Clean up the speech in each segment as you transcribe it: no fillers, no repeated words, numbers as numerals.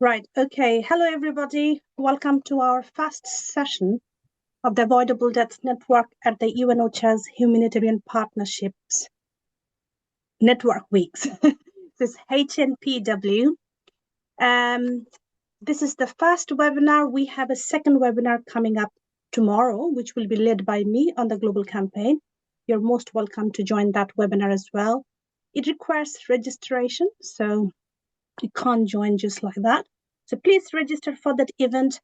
Right. Okay. Hello, everybody. Welcome to our first session of the Avoidable Deaths Network at the UNOCHA's Humanitarian Partnerships Network Weeks. This is HNPW. This is the first webinar. We have a second webinar coming up tomorrow, which will be led by me on the global campaign. You're most welcome to join that webinar as well. It requires registration, so you can't join just like that. So please register for that event.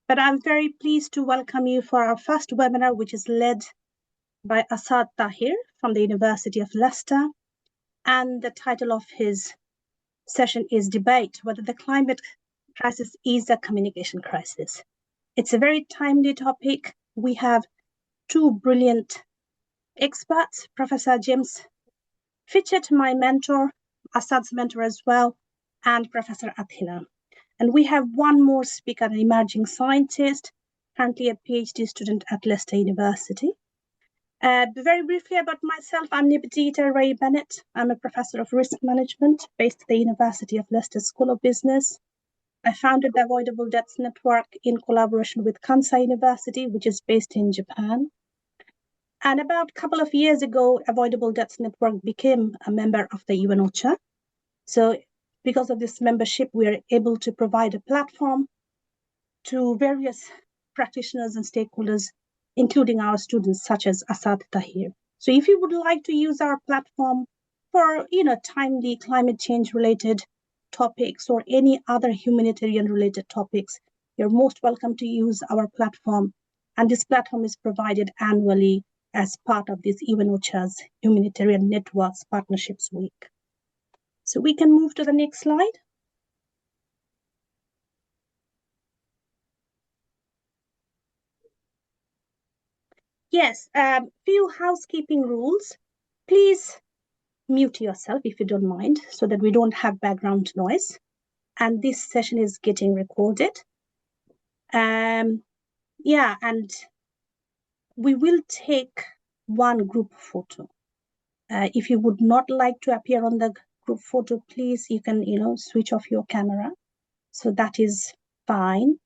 But I'm very pleased to welcome you for our first webinar, which is led by Asad Tahir from the University of Leicester. And the title of his session is Debate Whether the Climate Crisis is a Communication Crisis. It's a very timely topic. We have two brilliant experts, Professor James Fitchett, my mentor, Asad's mentor as well, and Professor Athena. And we have one more speaker, an emerging scientist, currently a PhD student at Leicester University. Very briefly about myself, I'm Nibadita Ray Bennett. I'm a professor of risk management based at the University of Leicester School of Business. I founded the Avoidable Deaths Network in collaboration with Kansai University, which is based in Japan. And about a couple of years ago, Avoidable Deaths Network became a member of the UNOCHA. So because of this membership, we are able to provide a platform to various practitioners and stakeholders, including our students, such as Asad Tahir. So if you would like to use our platform for, timely climate change related topics or any other humanitarian related topics, you're most welcome to use our platform. And this platform is provided annually as part of this UNOCHA's Humanitarian Networks Partnerships Week. So we can move to the next slide. Yes, few housekeeping rules. Please mute yourself if you don't mind, so that we don't have background noise. And this session is getting recorded. And we will take one group photo. If you would not like to appear on the group photo, please, you can, switch off your camera. So that is fine.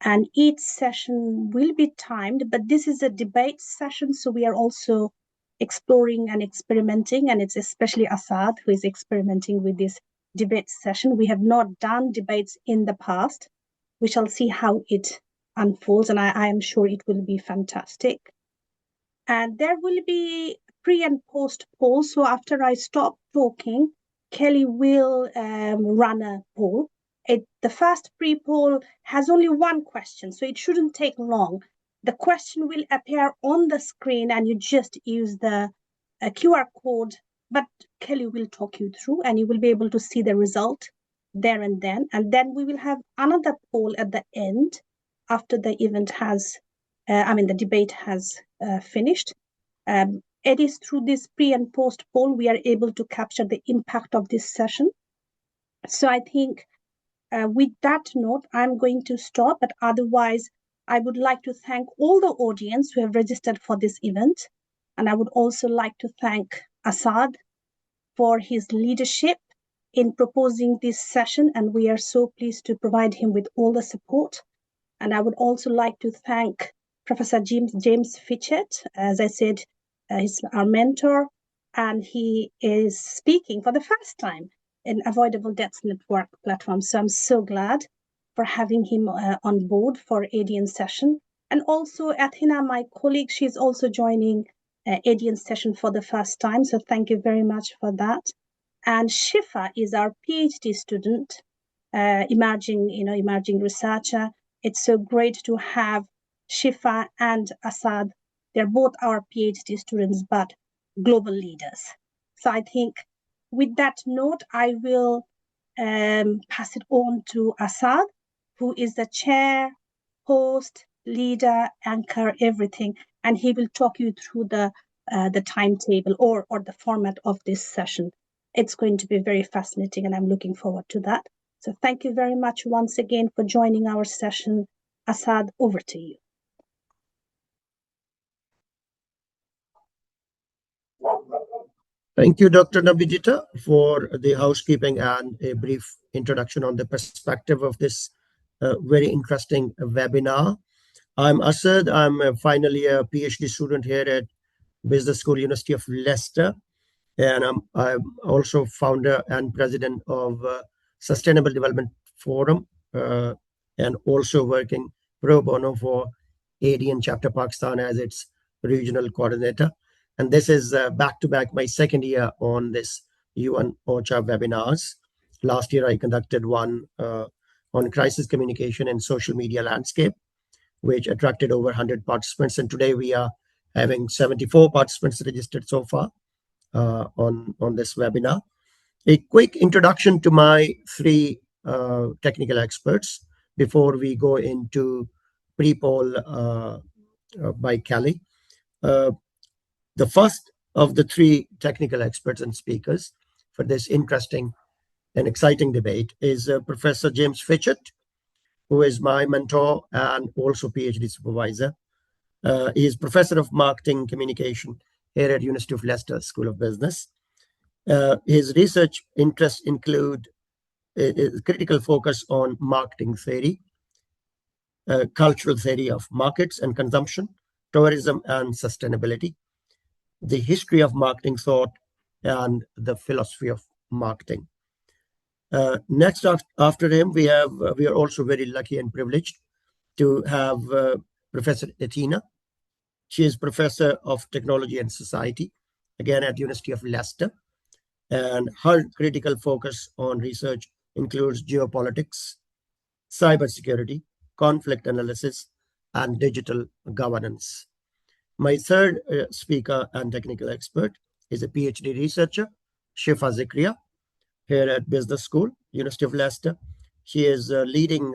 And each session will be timed, but this is a debate session, so we are also exploring and experimenting, and it's especially Asad who is experimenting with this debate session. We have not done debates in the past. We shall see how it unfolds, and I am sure it will be fantastic. And there will be pre and post polls. So after I stop talking, Kelly will run a poll. The first pre-poll has only one question, so it shouldn't take long. The question will appear on the screen and you just use the QR code, but Kelly will talk you through and you will be able to see the result there and then. And then we will have another poll at the end after the event has, the debate has finished. It is through this pre and post poll we are able to capture the impact of this session. So I think with that note, I'm going to stop, but otherwise, I would like to thank all the audience who have registered for this event. And I would also like to thank Asad for his leadership in proposing this session. And we are so pleased to provide him with all the support. And I would also like to thank Professor James Fitchett. As I said, he's our mentor, and he is speaking for the first time in Avoidable Deaths Network platform. So I'm so glad for having him on board for ADN session. And also Athena, my colleague, she's also joining ADN session for the first time. So thank you very much for that. And Shifa is our PhD student, emerging researcher. It's so great to have Shifa and Asad. They're both our PhD students, but global leaders. So I think with that note, I will pass it on to Asad, who is the chair, host, leader, anchor, everything. And he will talk you through the timetable or the format of this session. It's going to be very fascinating, and I'm looking forward to that. So thank you very much once again for joining our session. Asad, over to you. Thank you, Dr. Nabidita, for the housekeeping and a brief introduction on the perspective of this very interesting webinar. I'm Asad. I'm finally a PhD student here at Business School, University of Leicester, and I'm also founder and president of Sustainable Development Forum, and also working pro bono for ADN Chapter Pakistan as its regional coordinator. And this is back to back my second year on this UN OCHA webinars. Last year, I conducted one on crisis communication and social media landscape, which attracted over 100 participants. And today we are having 74 participants registered so far on this webinar. A quick introduction to my three technical experts before we go into pre-poll by Kelly. The first of the three technical experts and speakers for this interesting and exciting debate is Professor James Fitchett, who is my mentor and also PhD supervisor. He is Professor of Marketing Communication here at University of Leicester School of Business. His research interests include a critical focus on marketing theory, cultural theory of markets and consumption, tourism and sustainability, the history of marketing thought, and the philosophy of marketing. Next, after him, we are also very lucky and privileged to have Professor Athena. She is Professor of Technology and Society, again at University of Leicester. And her critical focus on research includes geopolitics, cybersecurity, conflict analysis, and digital governance. My third speaker and technical expert is a PhD researcher, Shifa Zikria, here at Business School, University of Leicester. She is a leading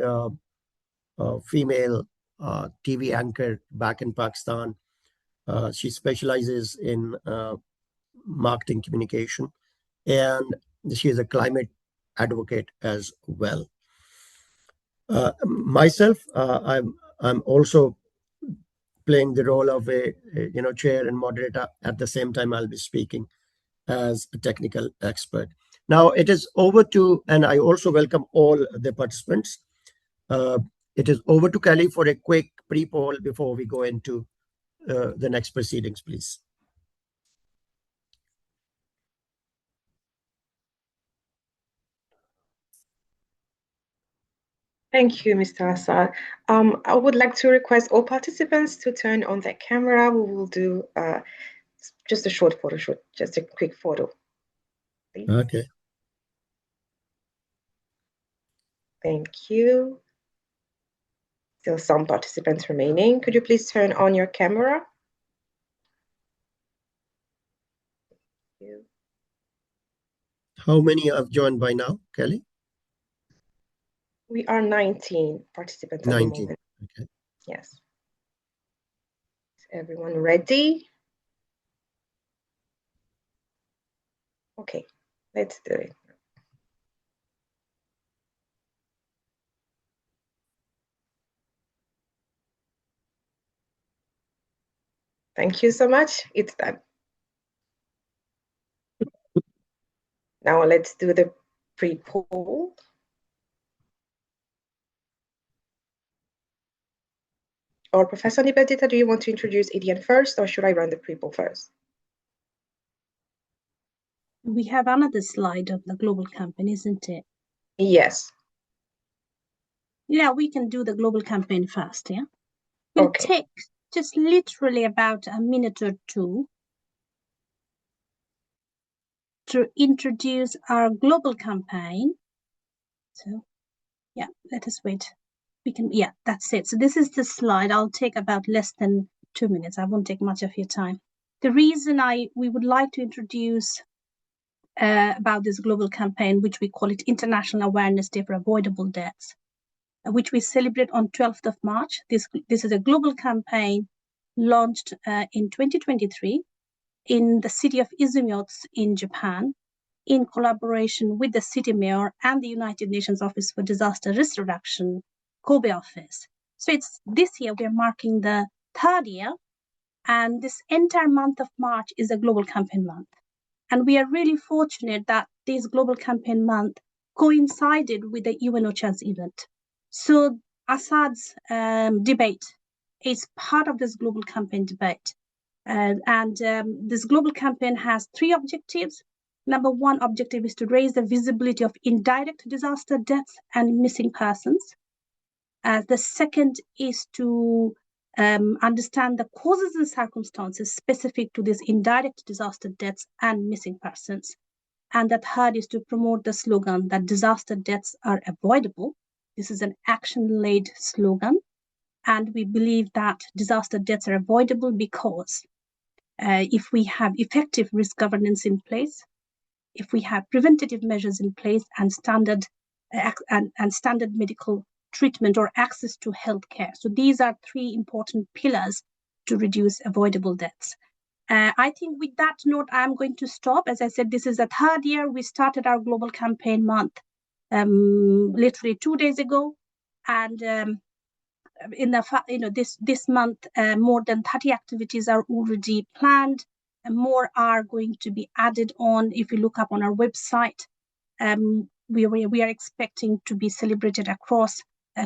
female TV anchor back in Pakistan. She specializes in marketing communication, and she is a climate advocate as well. Myself, I'm also playing the role of a chair and moderator. At the same time, I'll be speaking as a technical expert. Now it is over to, and I also welcome all the participants. It is over to Kelly for a quick pre-poll before we go into the next proceedings, please. Thank you, Mr. Assad. I would like to request all participants to turn on their camera. We will do just a short photo shoot, just a quick photo. Please. Okay. Thank you. Still some participants remaining. Could you please turn on your camera? Thank you. How many have joined by now, Kelly? We are 19 participants 19. at the moment. Okay. Yes. Is everyone ready? Okay, let's do it. Thank you so much. It's done. Now let's do the pre-poll. Or Professor Nibedita, do you want to introduce ADN first, or should I run the pre-poll first? We have another slide of the global campaign, isn't it? Yes. Yeah, we can do the global campaign first, yeah? We'll take just literally about a minute or two to introduce our global campaign. So, yeah, let us wait. We can, yeah, that's it. So this is the slide. I'll take about less than 2 minutes. I won't take much of your time. The reason we would like to introduce about this global campaign, which we call it International Awareness Day for Avoidable Deaths, which we celebrate on 12th of March. This is a global campaign launched in 2023 in the city of Izumo in Japan, in collaboration with the city mayor and the United Nations Office for Disaster Risk Reduction, Kobe office. So it's this year we're marking the 3rd year, and this entire month of March is a global campaign month. And we are really fortunate that this Global Campaign Month coincided with the UN OCHA's event. So Assad's debate is part of this global campaign debate. This global campaign has three objectives. Number one objective is to raise the visibility of indirect disaster deaths and missing persons. The second is to understand the causes and circumstances specific to these indirect disaster deaths and missing persons. And the third is to promote the slogan that disaster deaths are avoidable. This is an action-led slogan. And we believe that disaster deaths are avoidable because if we have effective risk governance in place, if we have preventative measures in place and standard medical treatment or access to healthcare. So these are three important pillars to reduce avoidable deaths. I think with that note, I'm going to stop. As I said, this is the third year we started our Global Campaign Month literally 2 days ago. And in the this month, more than 30 activities are already planned, and more are going to be added on. If you look up on our website, we are expecting to be celebrated across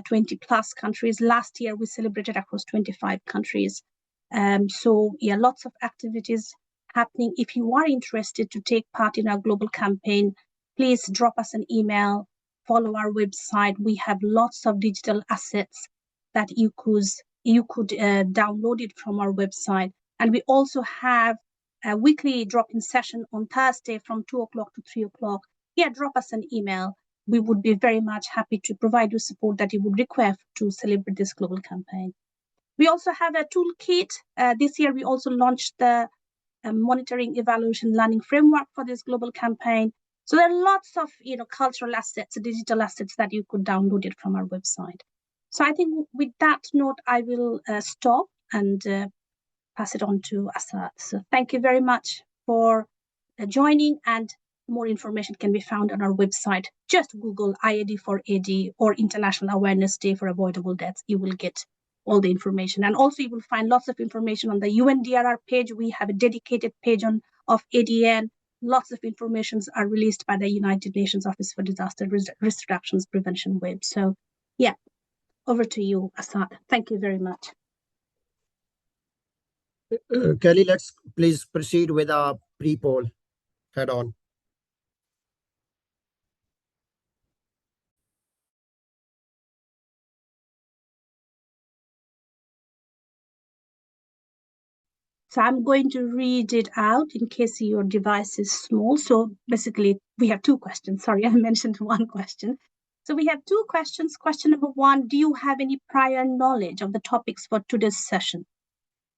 20 plus countries. Last year we celebrated across 25 countries. So yeah, lots of activities happening. If you are interested to take part in our global campaign, please drop us an email, follow our website. We have lots of digital assets that you could download it from our website. And we also have a weekly drop-in session on Thursday from 2 o'clock to 3 o'clock. Yeah, drop us an email. We would be very much happy to provide you support that you would require to celebrate this global campaign. We also have a toolkit. This year, we also launched the monitoring, evaluation, learning framework for this global campaign. So there are lots of cultural assets, digital assets that you could download it from our website. So I think with that note, I will stop and pass it on to Assad. So thank you very much for joining, and more information can be found on our website. Just Google IAD for AD or International Awareness Day for Avoidable Deaths. You will get all the information. And also you will find lots of information on the UNDRR page. We have a dedicated page of ADN. Lots of informations are released by the United Nations Office for Disaster Risk Reductions Prevention Web. So yeah, over to you, Assad. Thank you very much. Kelly, let's please proceed with our pre-poll head on. So I'm going to read it out in case your device is small. So basically, we have two questions. Sorry, I mentioned one question. So we have two questions. Question number one, do you have any prior knowledge of the topics for today's session?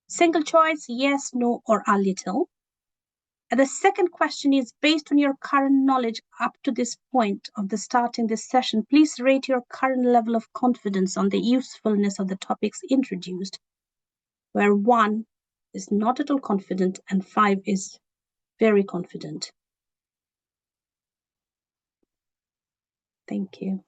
Single choice, yes, no, or a little. And the second question is, based on your current knowledge up to this point of the starting this session, please rate your current level of confidence on the usefulness of the topics introduced, where 1 is not at all confident and 5 is very confident. Thank you.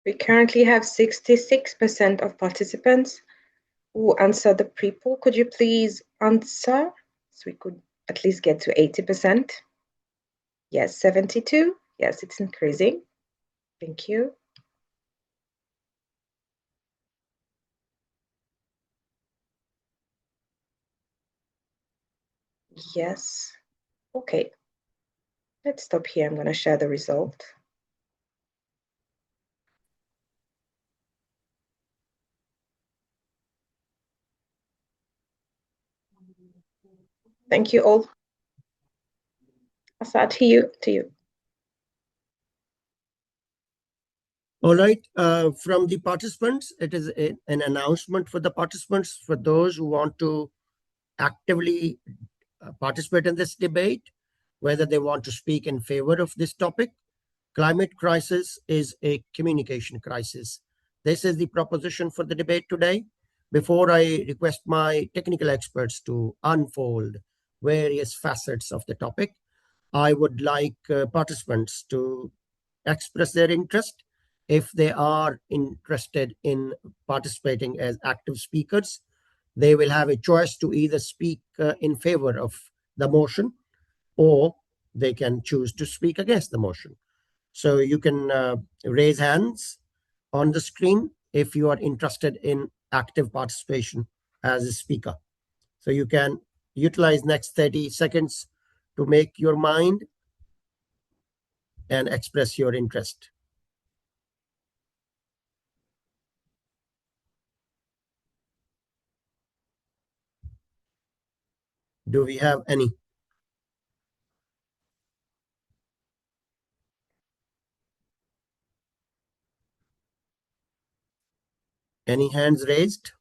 We currently have 66% of participants who answered the pre-poll. Could you please answer so we could at least get to 80%? Yes, 72. Yes, it's increasing. Thank you. Yes. Okay. Let's stop here. I'm going to share the result. Thank you all. Assad, to you. All right. From the participants, it is an announcement for the participants, for those who want to actively participate in this debate, whether they want to speak in favor of this topic. Climate crisis is a communication crisis. This is the proposition for the debate today. Before I request my technical experts to unfold various facets of the topic, I would like participants to express their interest. If they are interested in participating as active speakers, they will have a choice to either speak in favor of the motion, or they can choose to speak against the motion. So you can raise hands on the screen if you are interested in active participation as a speaker. So you can utilize next 30 seconds to make your mind and express your interest. Do we have any? Any hands raised?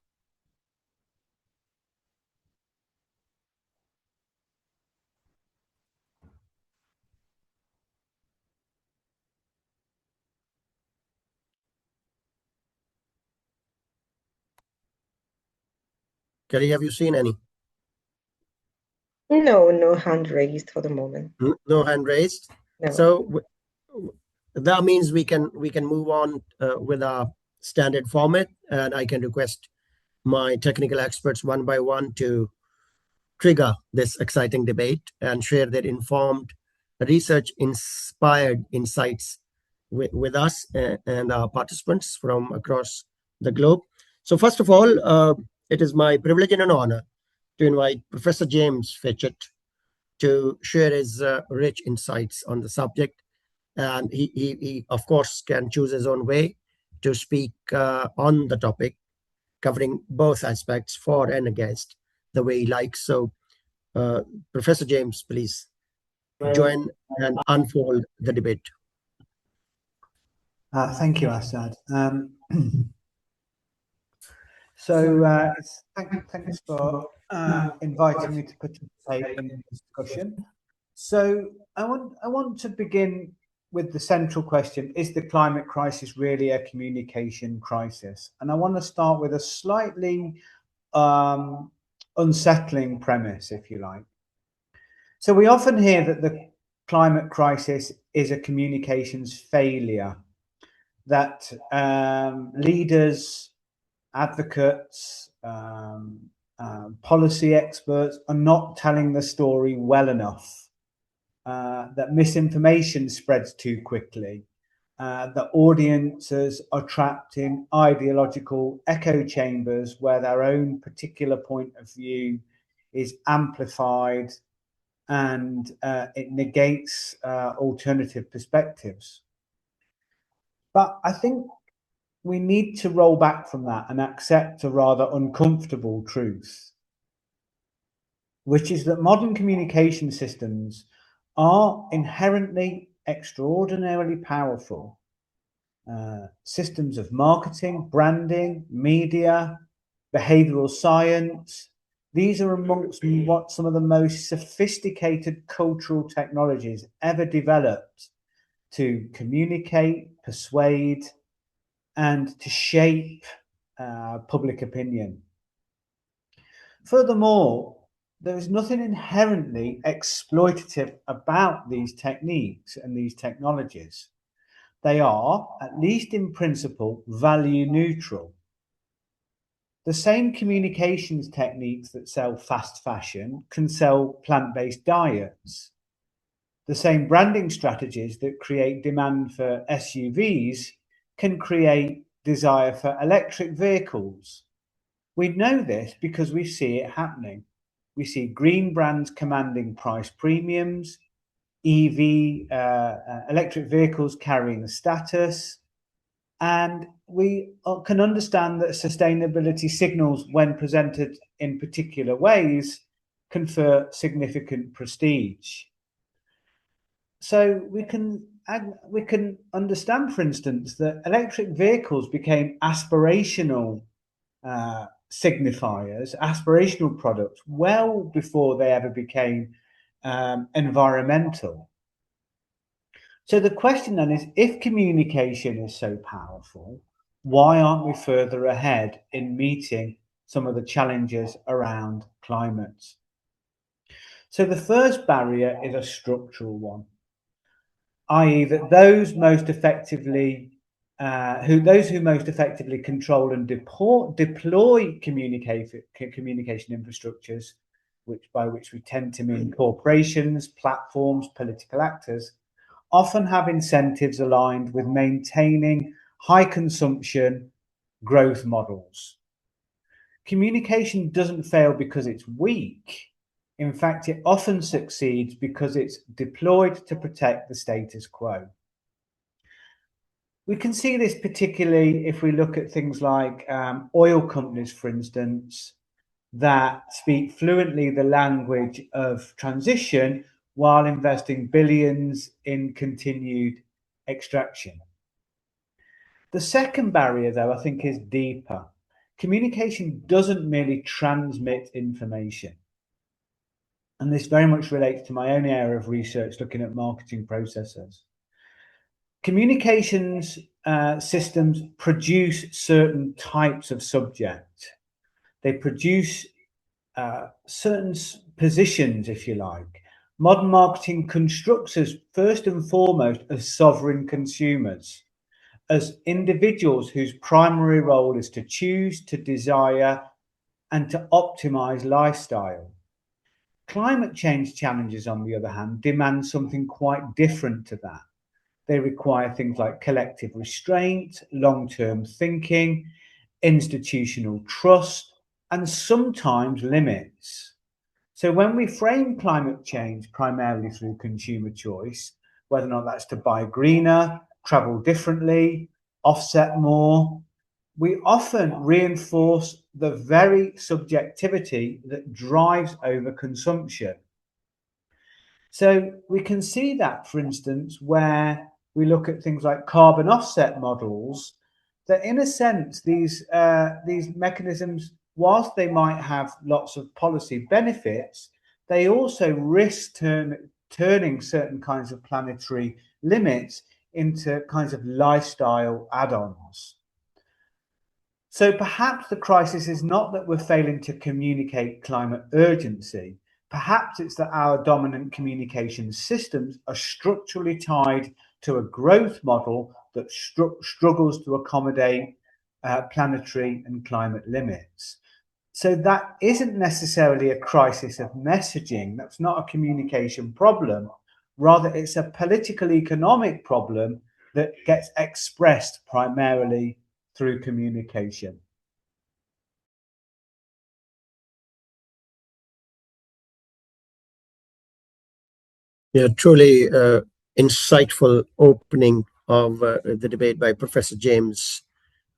Kelly, have you seen any? No, no hand raised for the moment. No hand raised. No. So that means we can move on with our standard format, and I can request my technical experts one by one to trigger this exciting debate and share their informed, research inspired insights with us and our participants from across the globe. So, first of all, it is my privilege and an honor to invite Professor James Fitchett to share his rich insights on the subject. And he, of course, can choose his own way to speak on the topic, covering both aspects, for and against, the way he likes. So, Professor James, please join and unfold the debate. Thank you, Asad. Thanks for inviting me to participate in the discussion. So I want to begin with the central question: is the climate crisis really a communication crisis? And I want to start with a slightly unsettling premise, if you like. So we often hear that the climate crisis is a communications failure, that leaders, advocates, policy experts are not telling the story well enough, that misinformation spreads too quickly, that audiences are trapped in ideological echo chambers where their own particular point of view is amplified, and it negates alternative perspectives. But I think we need to roll back from that and accept a rather uncomfortable truth, which is that modern communication systems are inherently extraordinarily powerful. Systems of marketing, branding, media, behavioral science, these are amongst some of the most sophisticated cultural technologies ever developed to communicate, persuade, and to shape public opinion. Furthermore, there is nothing inherently exploitative about these techniques and these technologies. They are, at least in principle, value neutral. The same communications techniques that sell fast fashion can sell plant-based diets. The same branding strategies that create demand for SUVs can create desire for electric vehicles. We know this because we see it happening. We see green brands commanding price premiums, electric vehicles carrying status, and we can understand that sustainability signals, when presented in particular ways, confer significant prestige. So we can understand, for instance, that electric vehicles became aspirational signifiers, aspirational products, well before they ever became environmental. So the question then is, if communication is so powerful, why aren't we further ahead in meeting some of the challenges around climate? So the first barrier is a structural one, i.e. that those who most effectively control and deploy communication infrastructures, by which we tend to mean corporations, platforms, political actors, often have incentives aligned with maintaining high consumption growth models. Communication doesn't fail because it's weak. In fact, it often succeeds because it's deployed to protect the status quo. We can see this particularly if we look at things like oil companies, for instance, that speak fluently the language of transition while investing billions in continued extraction. The second barrier, though, I think is deeper. Communication doesn't merely transmit information. And this very much relates to my own area of research, looking at marketing processes. Communications systems produce certain types of subject. They produce certain positions, if you like. Modern marketing constructs us first and foremost as sovereign consumers, as individuals whose primary role is to choose, to desire, and to optimize lifestyle. Climate change challenges, on the other hand, demand something quite different to that. They require things like collective restraint, long-term thinking, institutional trust, and sometimes limits. So when we frame climate change primarily through consumer choice, whether or not that's to buy greener, travel differently, offset more, we often reinforce the very subjectivity that drives overconsumption. So we can see that, for instance, where we look at things like carbon offset models, that in a sense, these mechanisms, whilst they might have lots of policy benefits, they also risk turning certain kinds of planetary limits into kinds of lifestyle add-ons. So perhaps the crisis is not that we're failing to communicate climate urgency. Perhaps it's that our dominant communication systems are structurally tied to a growth model that struggles to accommodate planetary and climate limits. So that isn't necessarily a crisis of messaging. That's not a communication problem. Rather, it's a political economic problem that gets expressed primarily through communication. Yeah, truly insightful opening of the debate by Professor James,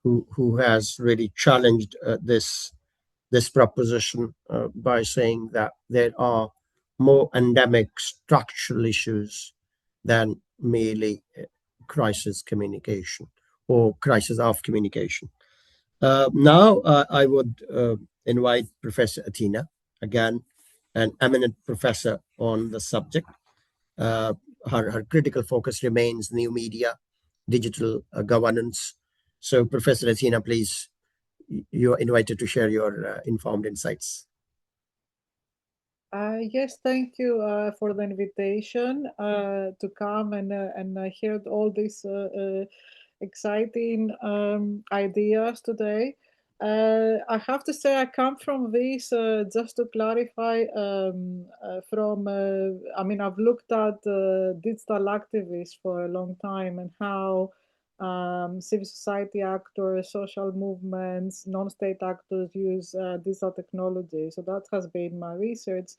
who has really challenged this proposition by saying that there are more endemic structural issues than merely crisis communication or crisis of communication. Now, I would invite Professor Athena, again, an eminent professor on the subject. Her critical focus remains new media, digital governance. So, Professor Athena, please, you're invited to share your informed insights. Yes, thank you for the invitation to come and hear all these exciting ideas today. I have to say, I come from this, just to clarify, I mean, I've looked at digital activists for a long time and how civil society actors, social movements, non-state actors use digital technology. So that has been my research.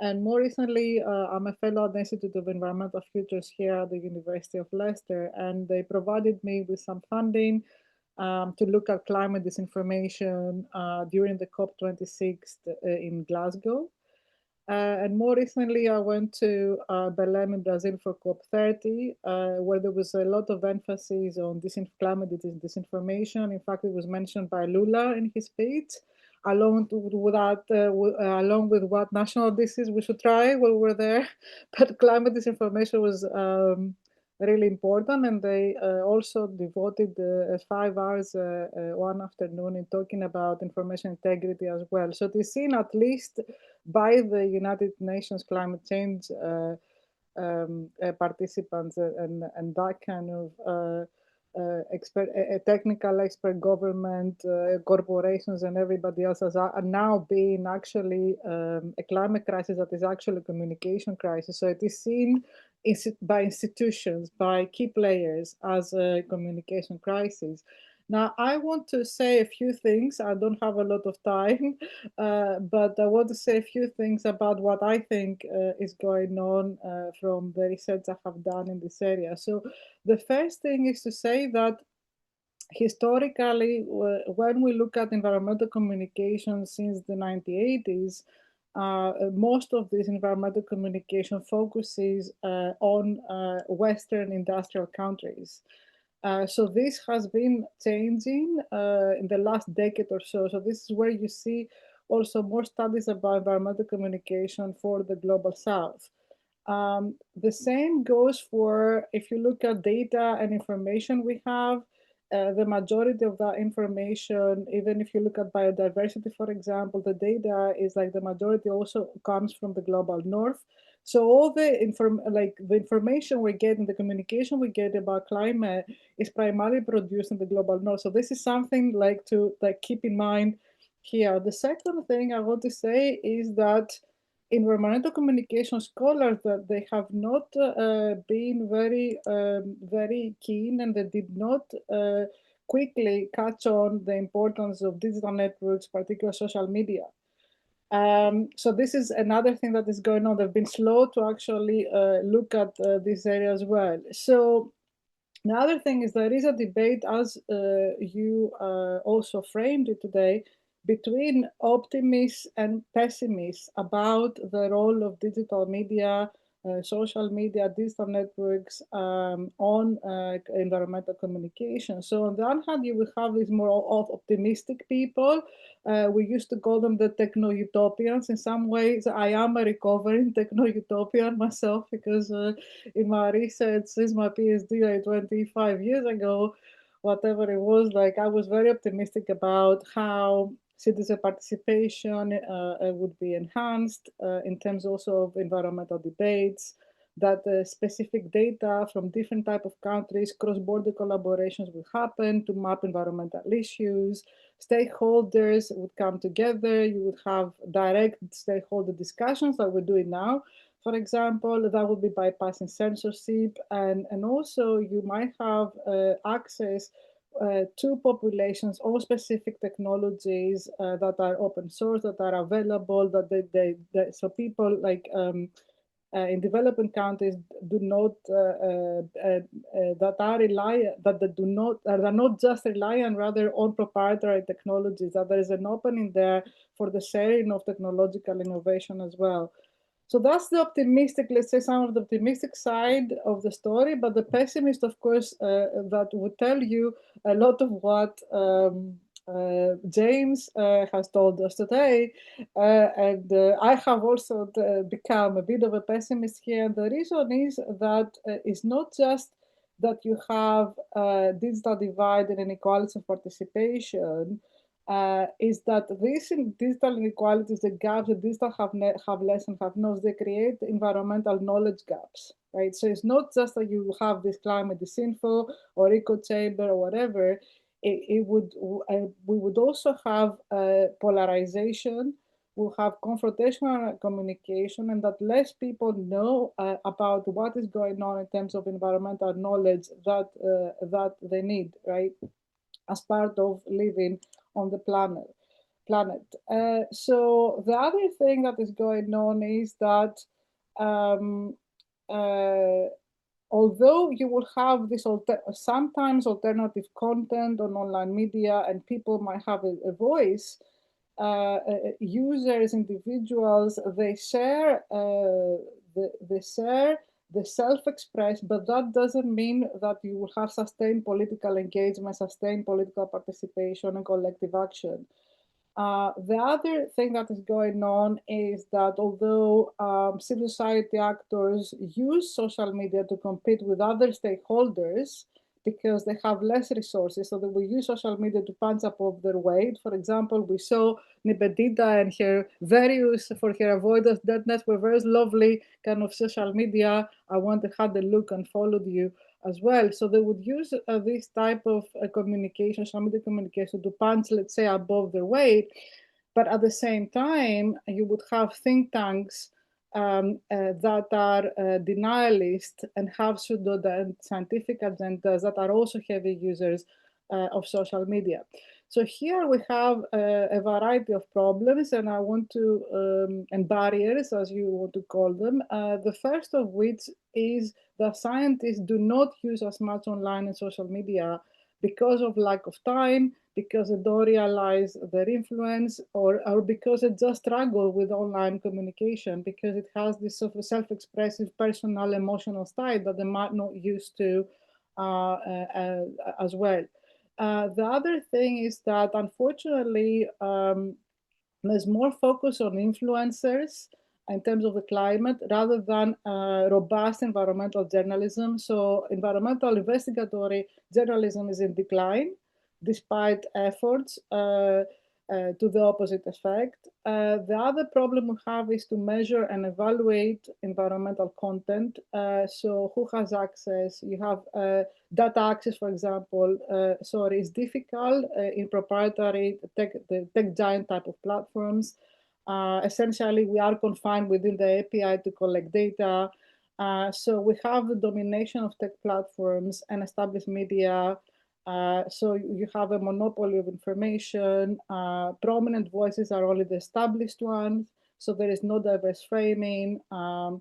And more recently, I'm a fellow at the Institute of Environmental Futures here at the University of Leicester, and they provided me with some funding to look at climate disinformation during the COP26 in Glasgow. And more recently, I went to Belém in Brazil for COP30, where there was a lot of emphasis on climate disinformation. In fact, it was mentioned by Lula in his speech, along with what national dishes we should try while we're there. But climate disinformation was really important, and they also devoted 5 hours one afternoon in talking about information integrity as well. So they've seen at least by the United Nations climate change participants and that kind of technical expert, government, corporations, and everybody else are now being actually a climate crisis that is actually a communication crisis. So it is seen by institutions, by key players as a communication crisis. Now, I want to say a few things. I don't have a lot of time, but I want to say a few things about what I think is going on from the research I have done in this area. So the first thing is to say that historically, when we look at environmental communication since the 1980s, most of this environmental communication focuses on Western industrial countries. So this has been changing in the last decade or so. So this is where you see also more studies about environmental communication for the global south. The same goes for, if you look at data and information we have, the majority of that information, even if you look at biodiversity, for example, the data is like the majority also comes from the global north. So all the information we get and the communication we get about climate is primarily produced in the global north. So this is something like to keep in mind here. The second thing I want to say is that environmental communication scholars, that they have not been very keen, and they did not quickly catch on the importance of digital networks, particularly social media. So this is another thing that is going on. They've been slow to actually look at this area as well. So the other thing is there is a debate, as you also framed it today, between optimists and pessimists about the role of digital media, social media, digital networks on environmental communication. So on the one hand, you will have these more of optimistic people. We used to call them the techno-utopians. In some ways, I am a recovering techno-utopian myself, because in my research since my PhD like 25 years ago, whatever it was, like I was very optimistic about how citizen participation would be enhanced in terms also of environmental debates, that specific data from different type of countries, cross-border collaborations would happen to map environmental issues, stakeholders would come together, you would have direct stakeholder discussions like we're doing now. For example, that would be bypassing censorship, and also you might have access to populations or specific technologies that are open source, that are available, that so people like in developing countries do not that are reliant, that they do not are not just reliant rather on proprietary technologies, that there is an opening there for the sharing of technological innovation as well. So that's the optimistic, let's say, some of the optimistic side of the story. But the pessimist, of course, that would tell you a lot of what James has told us today. And I have also become a bit of a pessimist here. And the reason is that it's not just that you have digital divide and inequality of participation, is that these digital inequalities, the gaps that digital have less and have nots, they create environmental knowledge gaps, right? So it's not just that you have this climate disinfo or echo chamber or whatever. We would also have polarization. We'll have confrontational communication, and that less people know about what is going on in terms of environmental knowledge that they need, right, as part of living on the planet. So the other thing that is going on is that although you will have this sometimes alternative content on online media, and people might have a voice, users, individuals, they share, they self-express, but that doesn't mean that you will have sustained political engagement, sustained political participation, and collective action. The other thing that is going on is that although civil society actors use social media to compete with other stakeholders, because they have less resources, so they will use social media to punch above their weight. For example, we saw Nivedita and her various, for her avoidance.net, were very lovely kind of social media. I want to have the look and followed you as well. So they would use this type of communication, social media communication, to punch, let's say, above their weight. But at the same time, you would have think tanks that are denialist and have pseudo scientific agendas that are also heavy users of social media. So here we have a variety of problems, and I want to, and barriers, as you want to call them. The first of which is that scientists do not use as much online and social media because of lack of time, because they don't realize their influence, or because they just struggle with online communication, because it has this sort of self-expressive, personal, emotional style that they might not used to as well. The other thing is that, unfortunately, there's more focus on influencers in terms of the climate rather than robust environmental journalism. So environmental investigatory journalism is in decline, despite efforts to the opposite effect. The other problem we have is to measure and evaluate environmental content. So who has access? You have data access, for example, is difficult in proprietary the tech giant type of platforms. Essentially, we are confined within the API to collect data. So we have the domination of tech platforms and established media. So you have a monopoly of information. Prominent voices are only the established ones. So there is no diverse framing, and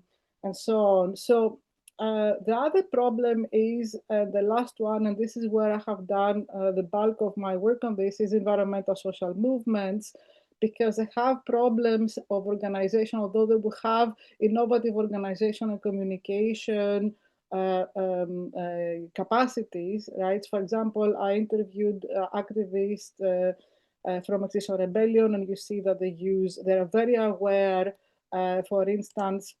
so on. So the other problem is the last one, and this is where I have done the bulk of my work on this, is environmental social movements, because they have problems of organization, although they will have innovative organization and communication capacities, right? For example, I interviewed activists from Extinction Rebellion, and you see that they are very aware, for instance,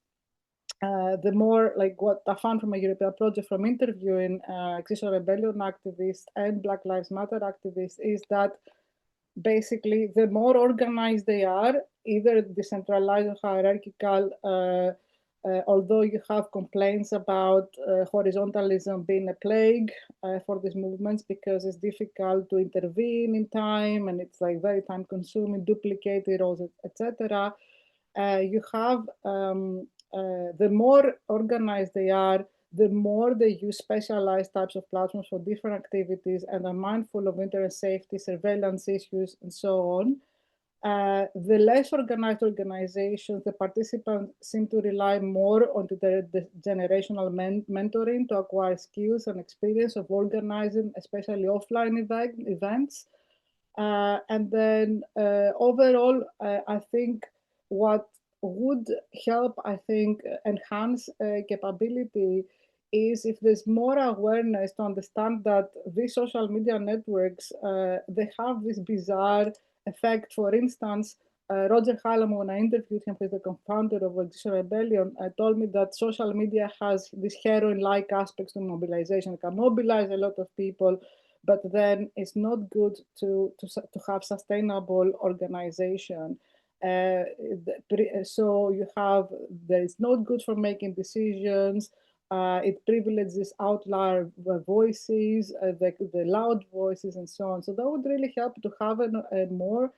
the more, like what I found from a European project from interviewing Extinction Rebellion activists and Black Lives Matter activists, is that basically the more organized they are, either decentralized or hierarchical, although you have complaints about horizontalism being a plague for these movements because it's difficult to intervene in time and it's like very time consuming, duplicated roles, etc. You have the more organized they are, the more they use specialized types of platforms for different activities and are mindful of internet safety, surveillance issues, and so on. The less organized organizations, the participants seem to rely more on the generational mentoring to acquire skills and experience of organizing, especially offline events. And then overall, I think what would help, I think, enhance capability is if there's more awareness to understand that these social media networks, they have this bizarre effect. For instance, Roger Hallam, when I interviewed him, who's the co-founder of Extinction Rebellion, told me that social media has these heroin-like aspects to mobilization. It can mobilize a lot of people, but then it's not good to have sustainable organization. So it's not good for making decisions. It privileges outlier voices, the loud voices, and so on. So that would really help to have a more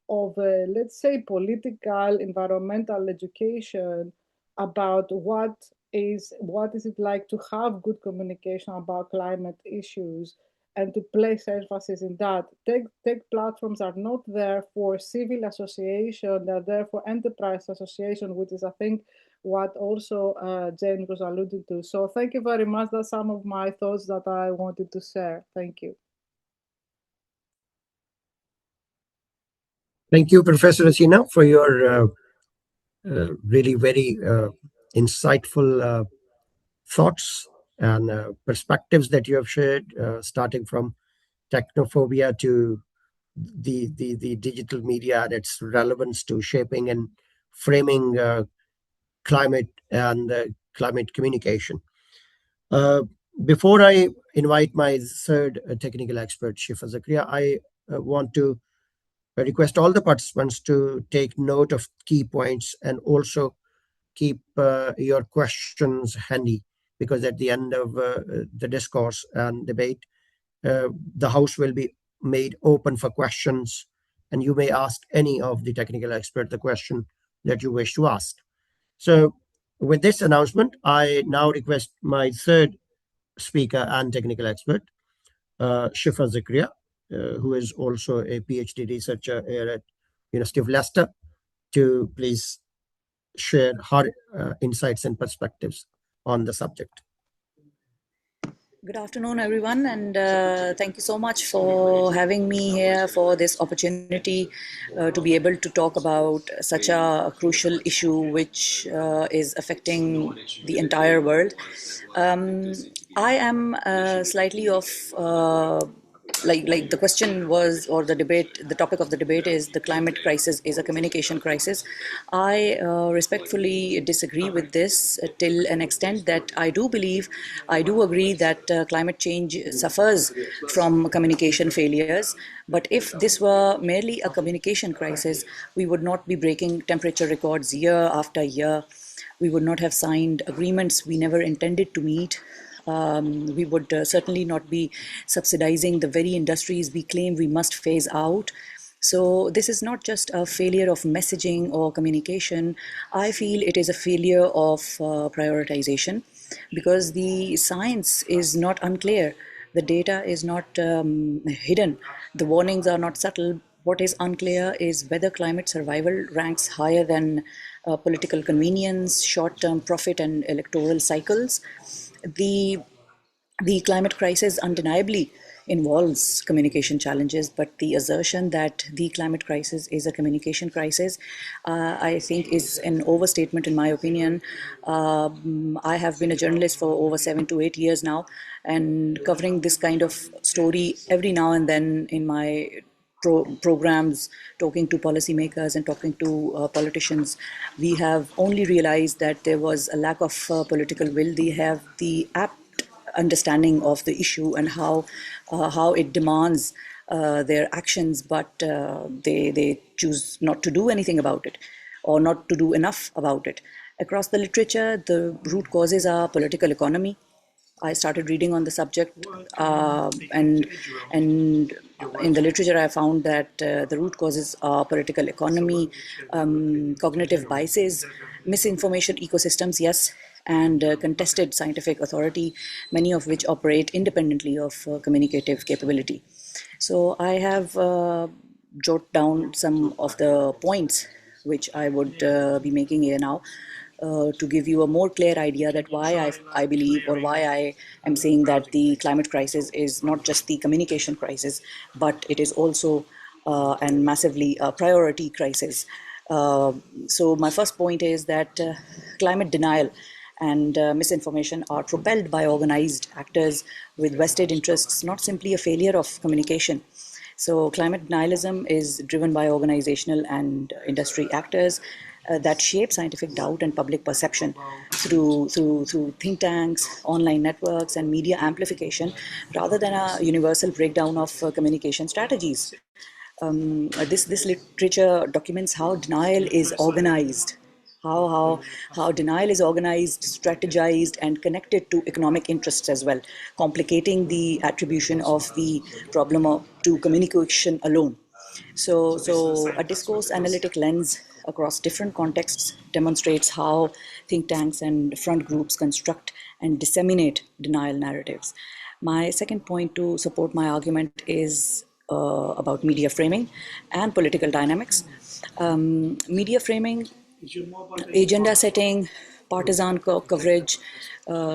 of a, let's say, political, environmental education about what is it like to have good communication about climate issues, and to place emphasis in that. Tech platforms are not there for civil association, they're there for enterprise association, which is, I think, what also Jane was alluding to. So thank you very much. That's some of my thoughts that I wanted to share. Thank you. Thank you, Professor Asina, for your really very insightful thoughts and perspectives that you have shared, starting from technophobia to the digital media and its relevance to shaping and framing climate and climate communication. Before I invite my third technical expert, Shifa Zakaria, I want to request all the participants to take note of key points and also keep your questions handy, because at the end of the discourse and debate, the House will be made open for questions, and you may ask any of the technical expert the question that you wish to ask. So, with this announcement, I now request my third speaker and technical expert, Shifa Zakaria, who is also a PhD researcher here at University of Leicester, to please share her insights and perspectives on the subject. Good afternoon, everyone, and thank you so much for having me here for this opportunity to be able to talk about such a crucial issue which is affecting the entire world. I am slightly of like the question was, or the topic of the debate is the climate crisis is a communication crisis. I respectfully disagree with this till an extent that I do agree that climate change suffers from communication failures. But if this were merely a communication crisis, we would not be breaking temperature records year after year. We would not have signed agreements we never intended to meet. We would certainly not be subsidizing the very industries we claim we must phase out. So this is not just a failure of messaging or communication. I feel it is a failure of prioritization, because the science is not unclear. The data is not hidden. The warnings are not subtle. What is unclear is whether climate survival ranks higher than political convenience, short-term profit, and electoral cycles. The the climate crisis undeniably involves communication challenges, but the assertion that the climate crisis is a communication crisis, I think, is an overstatement, in my opinion. I have been a journalist for over 7 to 8 years now, and covering this kind of story every now and then in my programs, talking to policymakers and talking to politicians, we have only realized that there was a lack of political will. They have the apt understanding of the issue and how it demands their actions, but they choose not to do anything about it, or not to do enough about it. Across the literature, the root causes are political economy. I started reading on the subject, and in the literature I found that the root causes are political economy, cognitive biases, misinformation ecosystems, yes, and contested scientific authority, many of which operate independently of communicative capability. So I have jotted down some of the points which I would be making here now, to give you a more clear idea that why I believe, or why I am saying that the climate crisis is not just the communication crisis, but it is also and massively a priority crisis. So my first point is that climate denial and misinformation are propelled by organized actors with vested interests, not simply a failure of communication. So climate denialism is driven by organizational and industry actors that shape scientific doubt and public perception through think tanks, online networks, and media amplification, rather than a universal breakdown of communication strategies. This literature documents how denial is organized, how denial is organized, strategized, and connected to economic interests as well, complicating the attribution of the problem to communication alone. So a discourse analytic lens across different contexts demonstrates how think tanks and front groups construct and disseminate denial narratives. My second point to support my argument is about media framing and political dynamics. Media framing, agenda setting, partisan coverage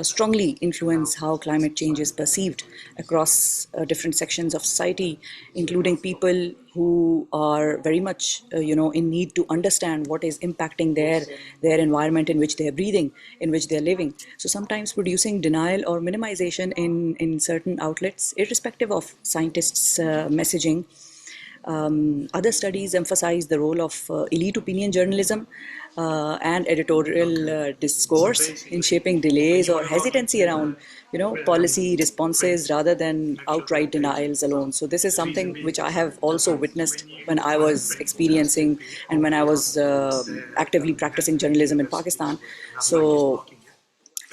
strongly influence how climate change is perceived across different sections of society, including people who are very much, in need to understand what is impacting their environment in which they're breathing, in which they're living. So sometimes producing denial or minimization in certain outlets, irrespective of scientists' messaging, Other studies emphasize the role of elite opinion journalism and editorial discourse in shaping delays or hesitancy around, policy responses rather than outright denials alone. So this is something which I have also witnessed when I was experiencing and when I was actively practicing journalism in Pakistan. So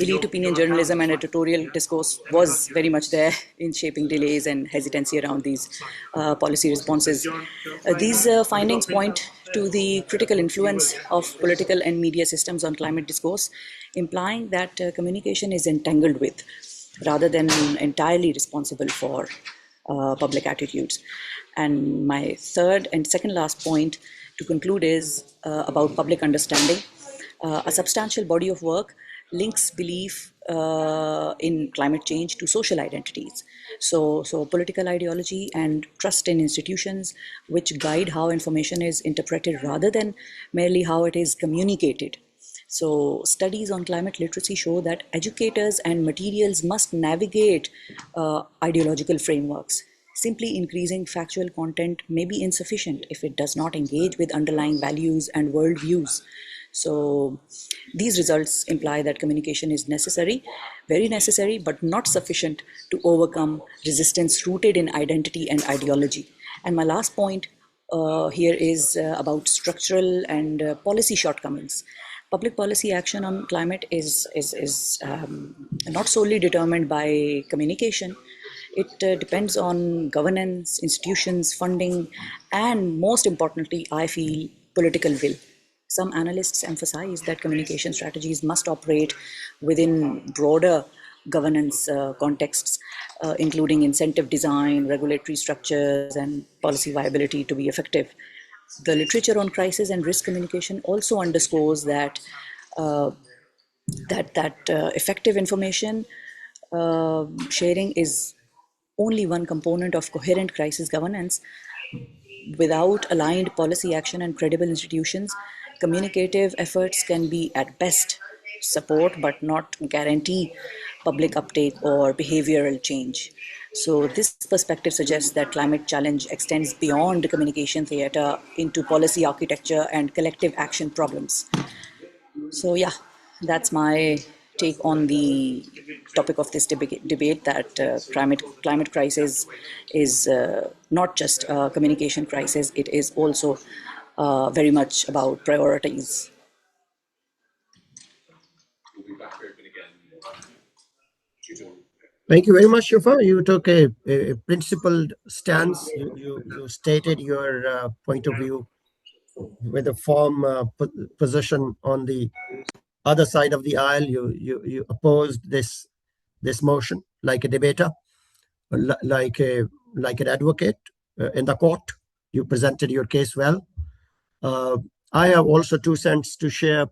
elite opinion journalism and editorial discourse was very much there in shaping delays and hesitancy around these policy responses. These findings point to the critical influence of political and media systems on climate discourse, implying that communication is entangled with, rather than entirely responsible for, public attitudes. And my third and second last point to conclude is about public understanding. A substantial body of work links belief in climate change to social identities. So political ideology and trust in institutions, which guide how information is interpreted rather than merely how it is communicated. So studies on climate literacy show that educators and materials must navigate ideological frameworks. Simply increasing factual content may be insufficient if it does not engage with underlying values and worldviews. So these results imply that communication is necessary, very necessary, but not sufficient to overcome resistance rooted in identity and ideology. And my last point here is about structural and policy shortcomings. Public policy action on climate is not solely determined by communication. It depends on governance, institutions, funding, and most importantly, I feel, political will. Some analysts emphasize that communication strategies must operate within broader governance contexts, including incentive design, regulatory structures, and policy viability to be effective. The literature on crisis and risk communication also underscores that effective information sharing is only one component of coherent crisis governance. Without aligned policy action and credible institutions, communicative efforts can be at best support but not guarantee public uptake or behavioral change. So this perspective suggests that climate challenge extends beyond communication theater into policy architecture and collective action problems. So yeah, that's my take on the topic of this debate that climate crisis is not just a communication crisis, it is also very much about priorities. Thank you very much, Shufa. You took a principled stance. You stated your point of view with a firm position on the other side of the aisle. You opposed this motion like a debater, like an advocate in the court. You presented your case well. I have also 2 cents to share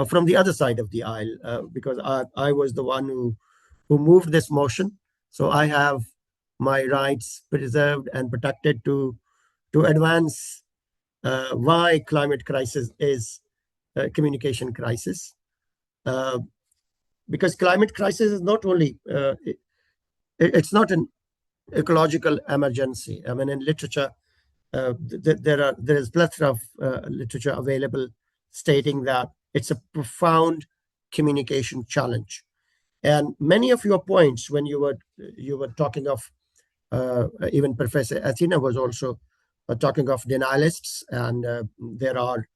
from the other side of the aisle because I was the one who moved this motion. So I have my rights preserved and protected to advance why climate crisis is a communication crisis. Because climate crisis is not only it's not an ecological emergency. I mean, in literature, there is plethora of literature available stating that it's a profound communication challenge. And many of your points, when you were talking of, even Professor Athena was also talking of denialists, and there are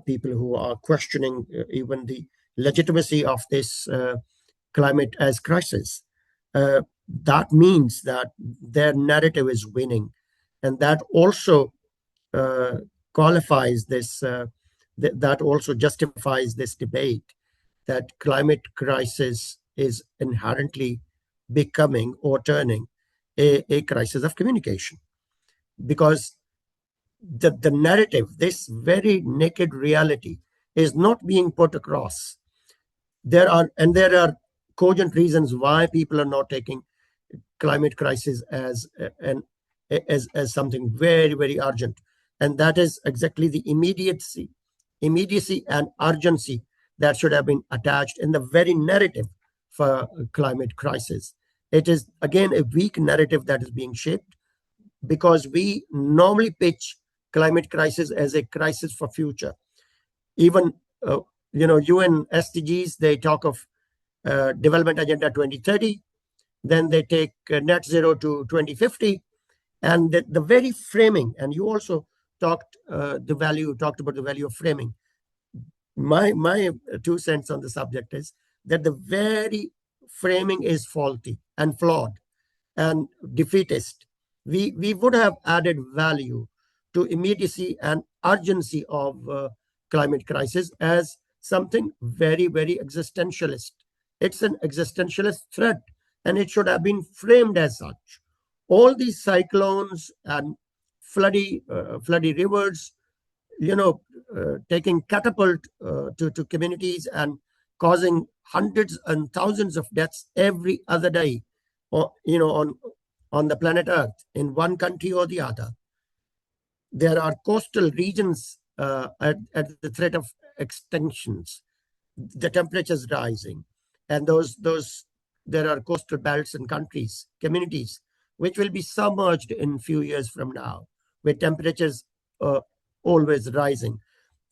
people who are questioning even the legitimacy of this climate as crisis. That means that their narrative is winning, and that also qualifies this. That also justifies this debate that climate crisis is inherently becoming or turning a crisis of communication, because the narrative, this very naked reality, is not being put across. There are cogent reasons why people are not taking climate crisis as something very, very urgent, and that is exactly the immediacy and urgency that should have been attached in the very narrative for climate crisis. It is again a weak narrative that is being shaped because we normally pitch climate crisis as a crisis for future. Even UN SDGs, they talk of Development Agenda 2030, then they take net zero to 2050, and the very framing. And you also talked about the value of framing. My 2 cents on the subject is that the very framing is faulty and flawed and defeatist. We would have added value to immediacy and urgency of climate crisis as something very, very existentialist. It's an existentialist threat, and it should have been framed as such. All these cyclones and floody rivers, taking catapult to communities and causing hundreds and thousands of deaths every other day, on the planet Earth, in one country or the other. There are coastal regions at the threat of extinctions. The temperatures rising, and there are coastal belts and countries, communities, which will be submerged in few years from now, with temperatures always rising.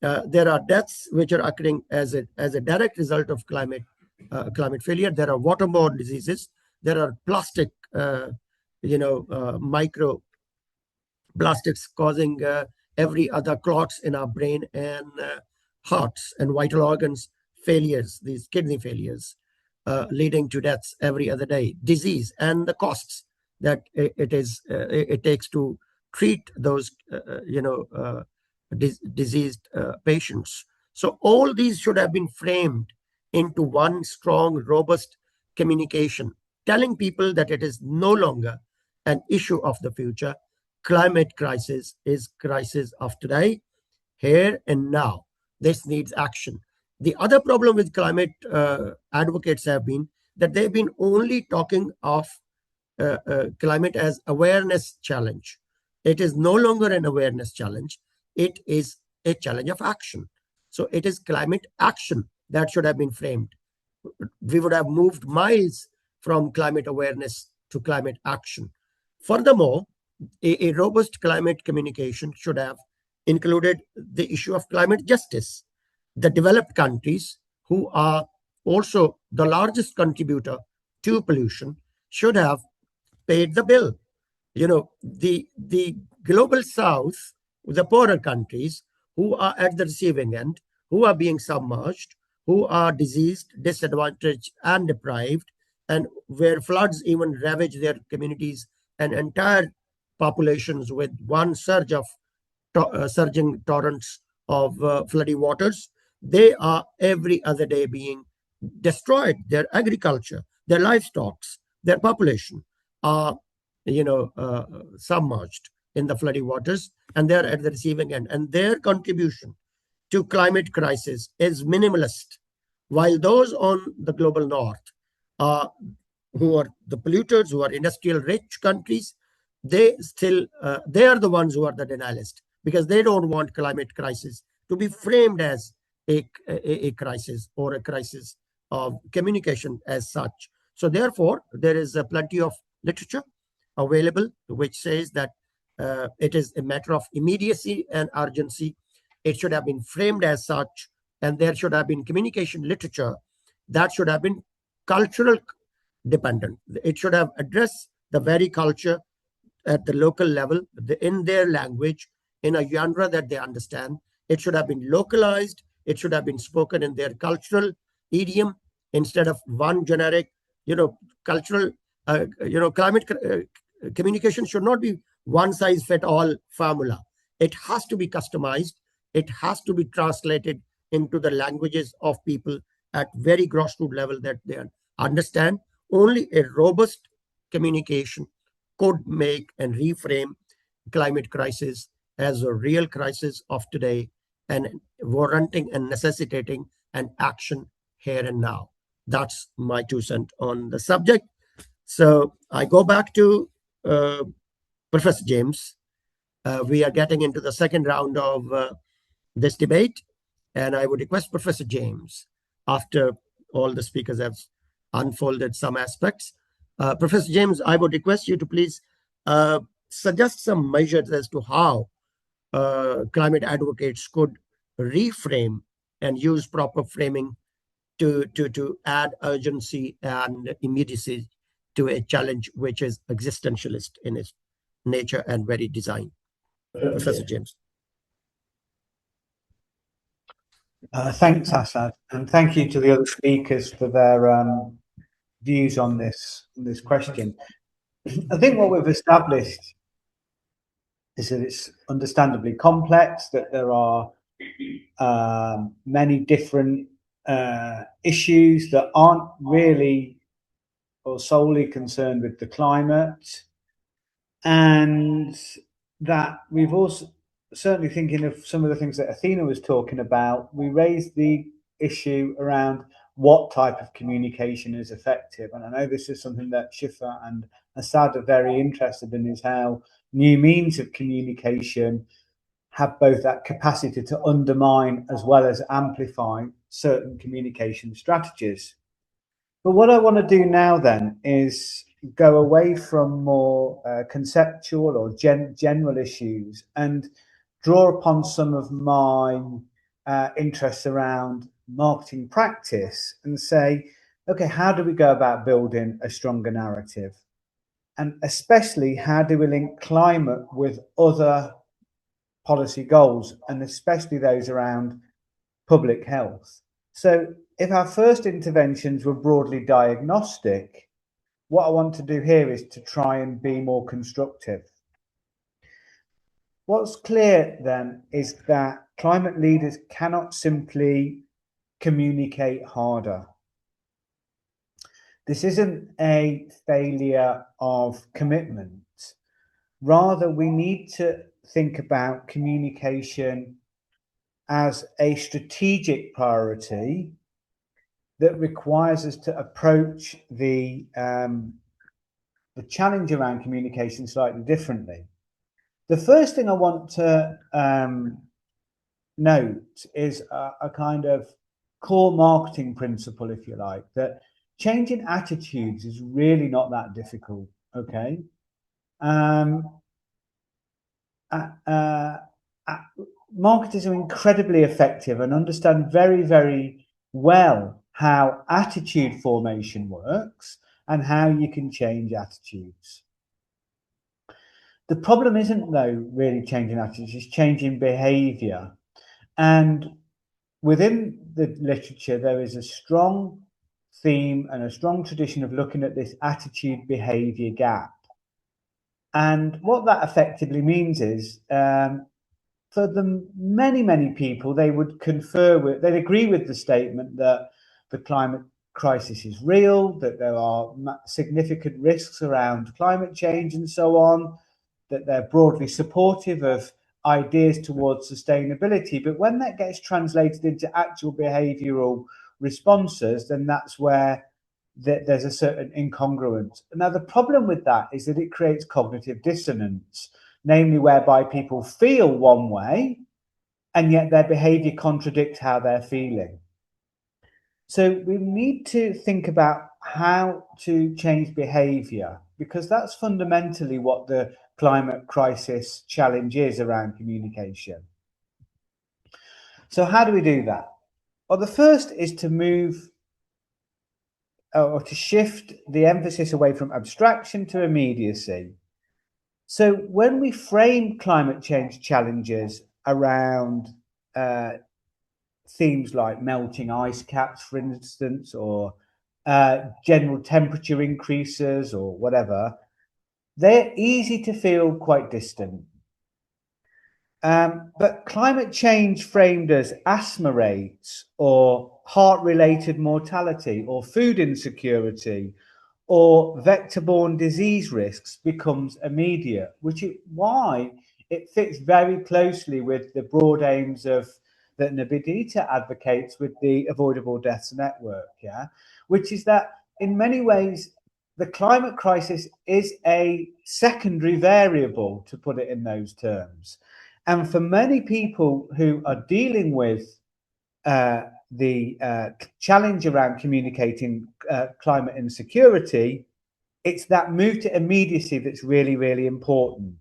There are deaths which are occurring as a direct result of climate failure. There are waterborne diseases. There are plastic, micro plastics causing every other clots in our brain and hearts and vital organs failures, these kidney failures, leading to deaths every other day, disease, and the costs that it takes to treat those diseased patients. So all these should have been framed into one strong, robust communication, telling people that it is no longer an issue of the future. Climate crisis is crisis of today, here and now. This needs action. The other problem with climate advocates have been that they've been only talking of climate as awareness challenge. It is no longer an awareness challenge. It is a challenge of action. So it is climate action that should have been framed. We would have moved miles from climate awareness to climate action. Furthermore, a robust climate communication should have included the issue of climate justice. The developed countries, who are also the largest contributor to pollution, should have paid the bill. The global south, the poorer countries who are at the receiving end, who are being submerged, who are diseased, disadvantaged, and deprived, and where floods even ravage their communities and entire populations with one surge of surging torrents of floody waters, they are every other day being destroyed. Their agriculture, their livestock, their population are submerged in the floody waters, and they're at the receiving end. And their contribution to climate crisis is minimalist, while those on the global north, who are the polluters, who are industrial rich countries, they are the ones who are the denialists, because they don't want climate crisis to be framed as a crisis or a crisis of communication as such. So therefore, there is plenty of literature available which says that it is a matter of immediacy and urgency. It should have been framed as such, and there should have been communication literature that should have been cultural dependent. It should have addressed the very culture at the local level, in their language, in a genre that they understand. It should have been localized. It should have been spoken in their cultural idiom instead of one generic, cultural, climate communication should not be one size fit all formula. It has to be customized. It has to be translated into the languages of people at very grassroots level that they understand. Only a robust communication could make and reframe climate crisis as a real crisis of today, and warranting and necessitating an action here and now. That's my 2 cents on the subject. So I go back to Professor James. We are getting into the second round of this debate, and I would request Professor James, after all the speakers have unfolded some aspects, Professor James, I would request you to please suggest some measures as to how climate advocates could reframe and use proper framing to add urgency and immediacy to a challenge which is existentialist in its nature and very design. Professor James. Thanks, Asad, and thank you to the other speakers for their views on this question. I think what we've established is that it's understandably complex, that there are many different issues that aren't really or solely concerned with the climate, and that we've also, certainly thinking of some of the things that Athena was talking about, we raised the issue around what type of communication is effective. And I know this is something that Shifa and Asad are very interested in, is how new means of communication have both that capacity to undermine as well as amplify certain communication strategies. But what I want to do now then is go away from more conceptual or general issues and draw upon some of my interests around marketing practice and say, okay, how do we go about building a stronger narrative? And especially, how do we link climate with other policy goals, and especially those around public health? So if our first interventions were broadly diagnostic, what I want to do here is to try and be more constructive. What's clear then is that climate leaders cannot simply communicate harder. This isn't a failure of commitment. Rather, we need to think about communication as a strategic priority that requires us to approach the challenge around communication slightly differently. The first thing I want to note is a kind of core marketing principle, if you like, that changing attitudes is really not that difficult, okay? Marketers are incredibly effective and understand very, very well how attitude formation works and how you can change attitudes. The problem isn't, though, really changing attitudes, it's changing behavior. And within the literature, there is a strong theme and a strong tradition of looking at this attitude behavior gap. And what that effectively means is, for the many people, they would they'd agree with the statement that the climate crisis is real, that there are significant risks around climate change and so on, that they're broadly supportive of ideas towards sustainability. But when that gets translated into actual behavioral responses, then that's where there's a certain incongruence. Now, the problem with that is that it creates cognitive dissonance, namely whereby people feel one way and yet their behavior contradicts how they're feeling. So we need to think about how to change behavior, because that's fundamentally what the climate crisis challenge is around communication. So how do we do that? Well, the first is to move or to shift the emphasis away from abstraction to immediacy. So when we frame climate change challenges around themes like melting ice caps, for instance, or general temperature increases or whatever, they're easy to feel quite distant. But climate change framed as asthma rates or heart-related mortality or food insecurity or vector-borne disease risks becomes immediate, which is why it fits very closely with the broad aims of that Nivedita advocates with the Avoidable Deaths Network, which is that in many ways the climate crisis is a secondary variable, to put it in those terms. And for many people who are dealing with the challenge around communicating climate insecurity, it's that move to immediacy that's really, really important.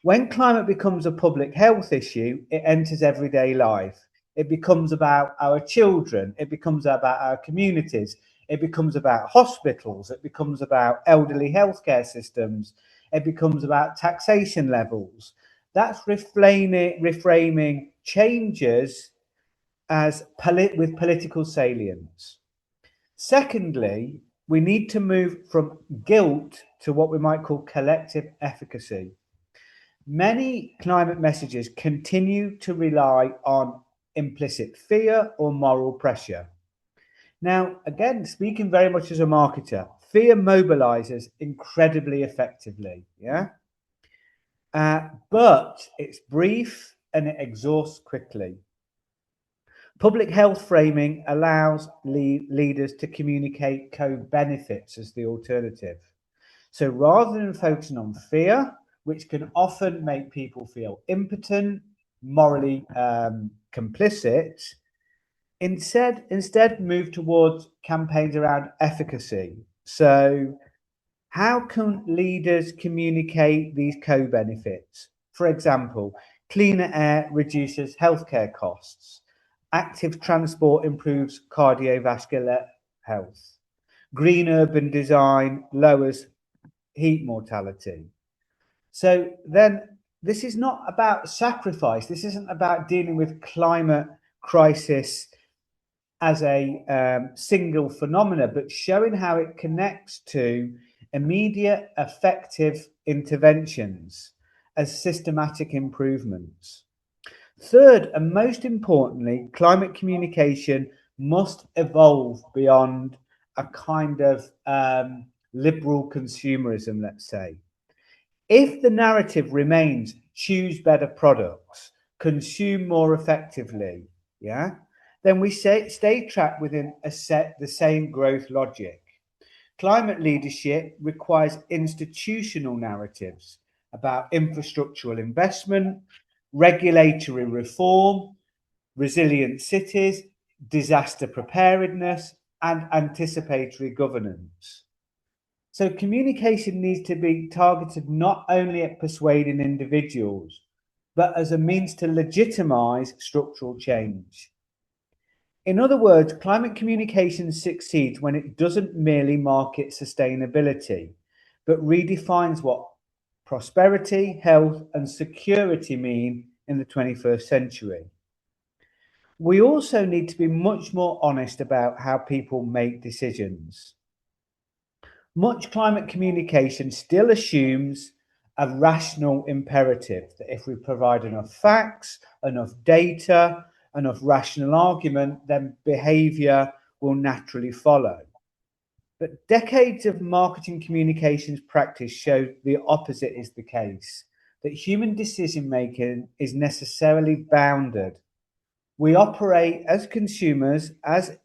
When climate becomes a public health issue, it enters everyday life. It becomes about our children. It becomes about our communities. It becomes about hospitals. It becomes about elderly healthcare systems. It becomes about taxation levels. That's reframing changes as with political salience. Secondly, we need to move from guilt to what we might call collective efficacy. Many climate messages continue to rely on implicit fear or moral pressure. Now, again, speaking very much as a marketer, fear mobilizes incredibly effectively, yeah? But it's brief and it exhausts quickly. Public health framing allows leaders to communicate co-benefits as the alternative. So rather than focusing on fear, which can often make people feel impotent, morally complicit, instead move towards campaigns around efficacy. So how can leaders communicate these co-benefits? For example, cleaner air reduces healthcare costs. Active transport improves cardiovascular health. Green urban design lowers heat mortality. So then this is not about sacrifice. This isn't about dealing with climate crisis as a single phenomena, but showing how it connects to immediate effective interventions as systematic improvements. Third, and most importantly, climate communication must evolve beyond a kind of liberal consumerism, let's say. If the narrative remains choose better products, consume more effectively, yeah, then we stay trapped within the same growth logic. Climate leadership requires institutional narratives about infrastructural investment, regulatory reform, resilient cities, disaster preparedness, and anticipatory governance. So communication needs to be targeted not only at persuading individuals, but as a means to legitimize structural change. In other words, climate communication succeeds when it doesn't merely market sustainability, but redefines what prosperity, health, and security mean in the 21st century. We also need to be much more honest about how people make decisions. Much climate communication still assumes a rational imperative that if we provide enough facts, enough data, enough rational argument, then behavior will naturally follow. But decades of marketing communications practice show the opposite is the case, that human decision making is necessarily bounded. We operate as consumers, as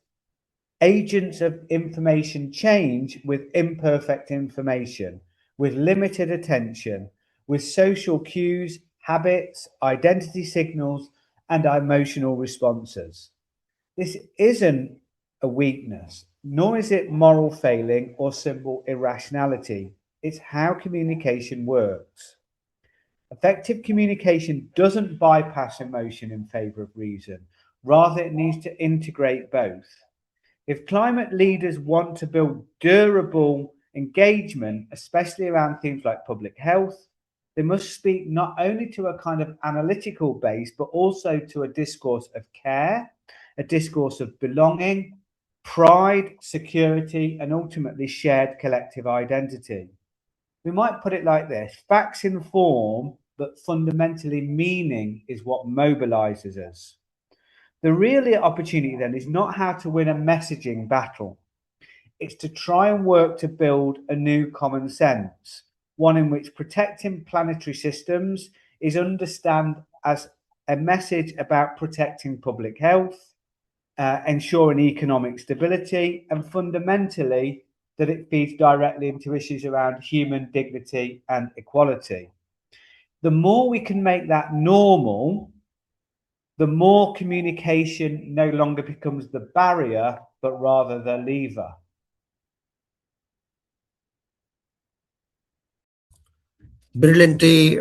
agents of information change with imperfect information, with limited attention, with social cues, habits, identity signals, and emotional responses. This isn't a weakness, nor is it moral failing or simple irrationality. It's how communication works. Effective communication doesn't bypass emotion in favor of reason. Rather, it needs to integrate both. If climate leaders want to build durable engagement, especially around themes like public health, they must speak not only to a kind of analytical base, but also to a discourse of care, a discourse of belonging, pride, security, and ultimately shared collective identity. We might put it like this: facts inform, but fundamentally meaning is what mobilizes us. The real opportunity then is not how to win a messaging battle. It's to try and work to build a new common sense, one in which protecting planetary systems is understood as a message about protecting public health, ensuring economic stability, and fundamentally that it feeds directly into issues around human dignity and equality. The more we can make that normal, the more communication no longer becomes the barrier, but rather the lever. brilliantly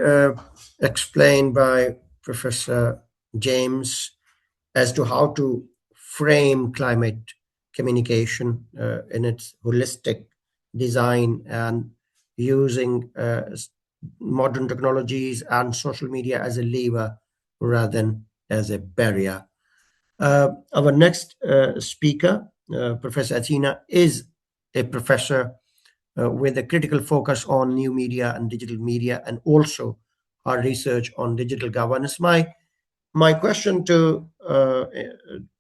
explained by Professor James as to how to frame climate communication in its holistic design and using modern technologies and social media as a lever rather than as a barrier. Our next speaker, Professor Athena, is a professor with a critical focus on new media and digital media, and also our research on digital governance. My question to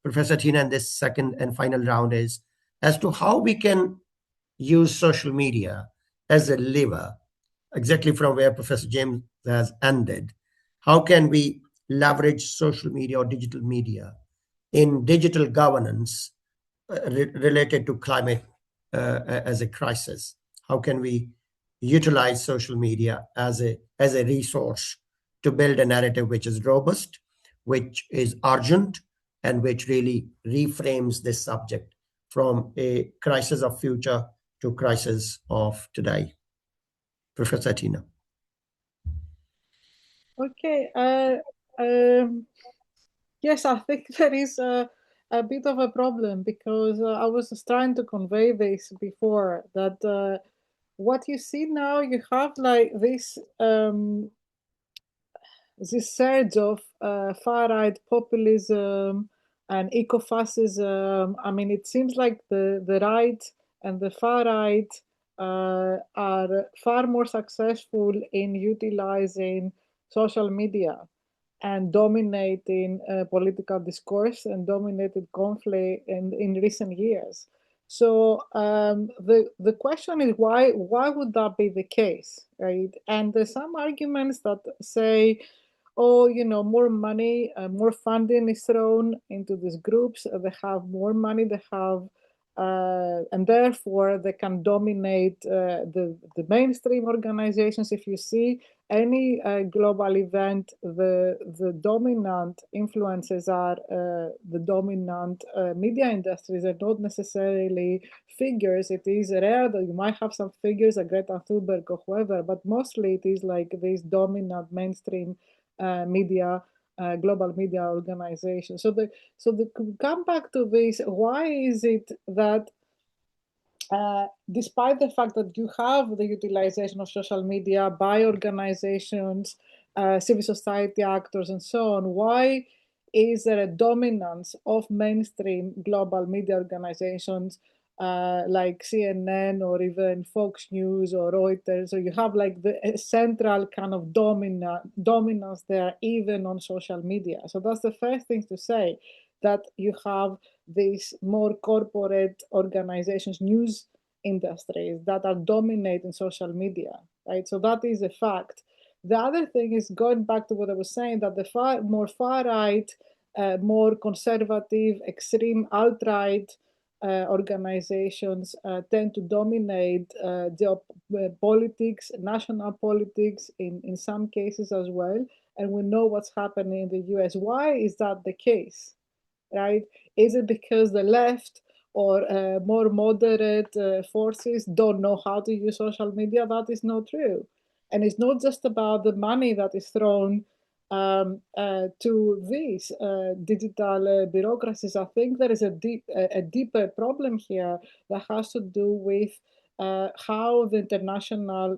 Professor Athena in this second and final round is as to how we can use social media as a lever, exactly from where Professor James has ended. How can we leverage social media or digital media in digital governance related to climate as a crisis? How can we utilize social media as a resource to build a narrative which is robust, which is urgent, and which really reframes this subject from a crisis of future to crisis of today? Professor Athena. Okay. Yes, I think there is a bit of a problem because I was just trying to convey this before that what you see now, you have like this surge of far-right populism and eco-fascism. I mean, it seems like the right and the far right are far more successful in utilizing social media and dominating political discourse and dominated conflict in recent years. So the question is why would that be the case, right? And there's some arguments that say, oh, more money, more funding is thrown into these groups. They have more money. They have, and therefore they can dominate the mainstream organizations. If you see any global event, the dominant influences are the dominant media industries are not necessarily figures. It is rare that you might have some figures like Greta Thunberg or whoever, but mostly it is like these dominant mainstream media, global media organizations. So come back to this. Why is it that despite the fact that you have the utilization of social media by organizations, civil society actors, and so on, why is there a dominance of mainstream global media organizations like CNN or even Fox News or Reuters? So you have like the central kind of dominance there, even on social media. So that's the first thing to say, that you have these more corporate organizations, news industries that are dominating social media, right? So that is a fact. The other thing is, going back to what I was saying, that the more far-right, more conservative, extreme, alt-right organizations tend to dominate politics, national politics in some cases as well. And we know what's happening in the US. Why is that the case? Right? Is it because the left or more moderate forces don't know how to use social media? That is not true. And it's not just about the money that is thrown to these digital bureaucracies. I think there is a deeper problem here that has to do with how the international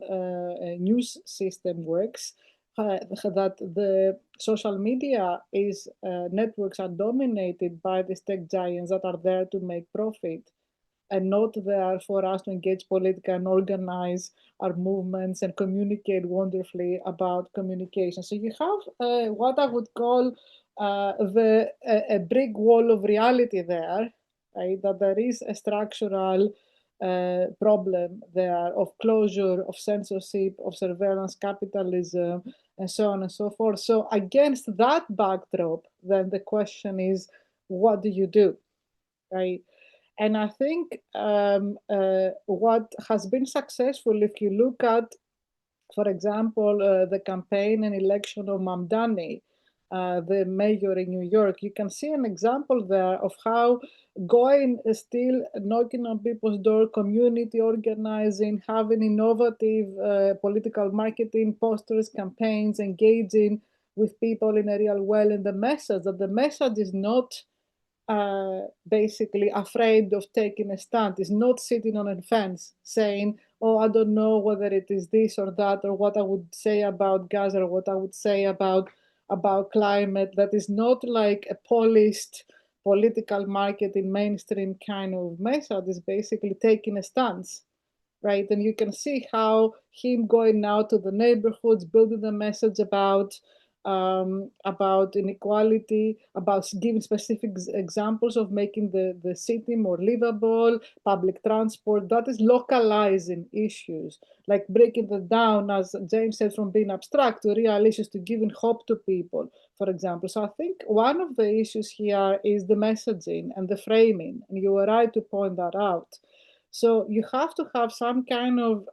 news system works. That the social media networks are dominated by these tech giants that are there to make profit and not there for us to engage politically and organize our movements and communicate wonderfully about communication. So you have what I would call a brick wall of reality there, right? That there is a structural problem there of closure, of censorship, of surveillance capitalism, and so on and so forth. So against that backdrop, then the question is, what do you do, right? And I think what has been successful, if you look at, for example, the campaign and election of Mamdani, the mayor in New York, you can see an example there of how going still knocking on people's door, community organizing, having innovative political marketing, posters, campaigns, engaging with people in a real way, and the message is not basically afraid of taking a stand, is not sitting on a fence saying, oh, I don't know whether it is this or that, or what I would say about Gaza, or what I would say about climate. That is not like a polished political marketing mainstream kind of message. Is basically taking a stance, right? And you can see how him going out to the neighborhoods, building the message about inequality, about giving specific examples of making the city more livable, public transport, that is localizing issues, like breaking them down, as James said, from being abstract to real issues, to giving hope to people, for example. So I think one of the issues here is the messaging and the framing, and you were right to point that out. So you have to have some kind of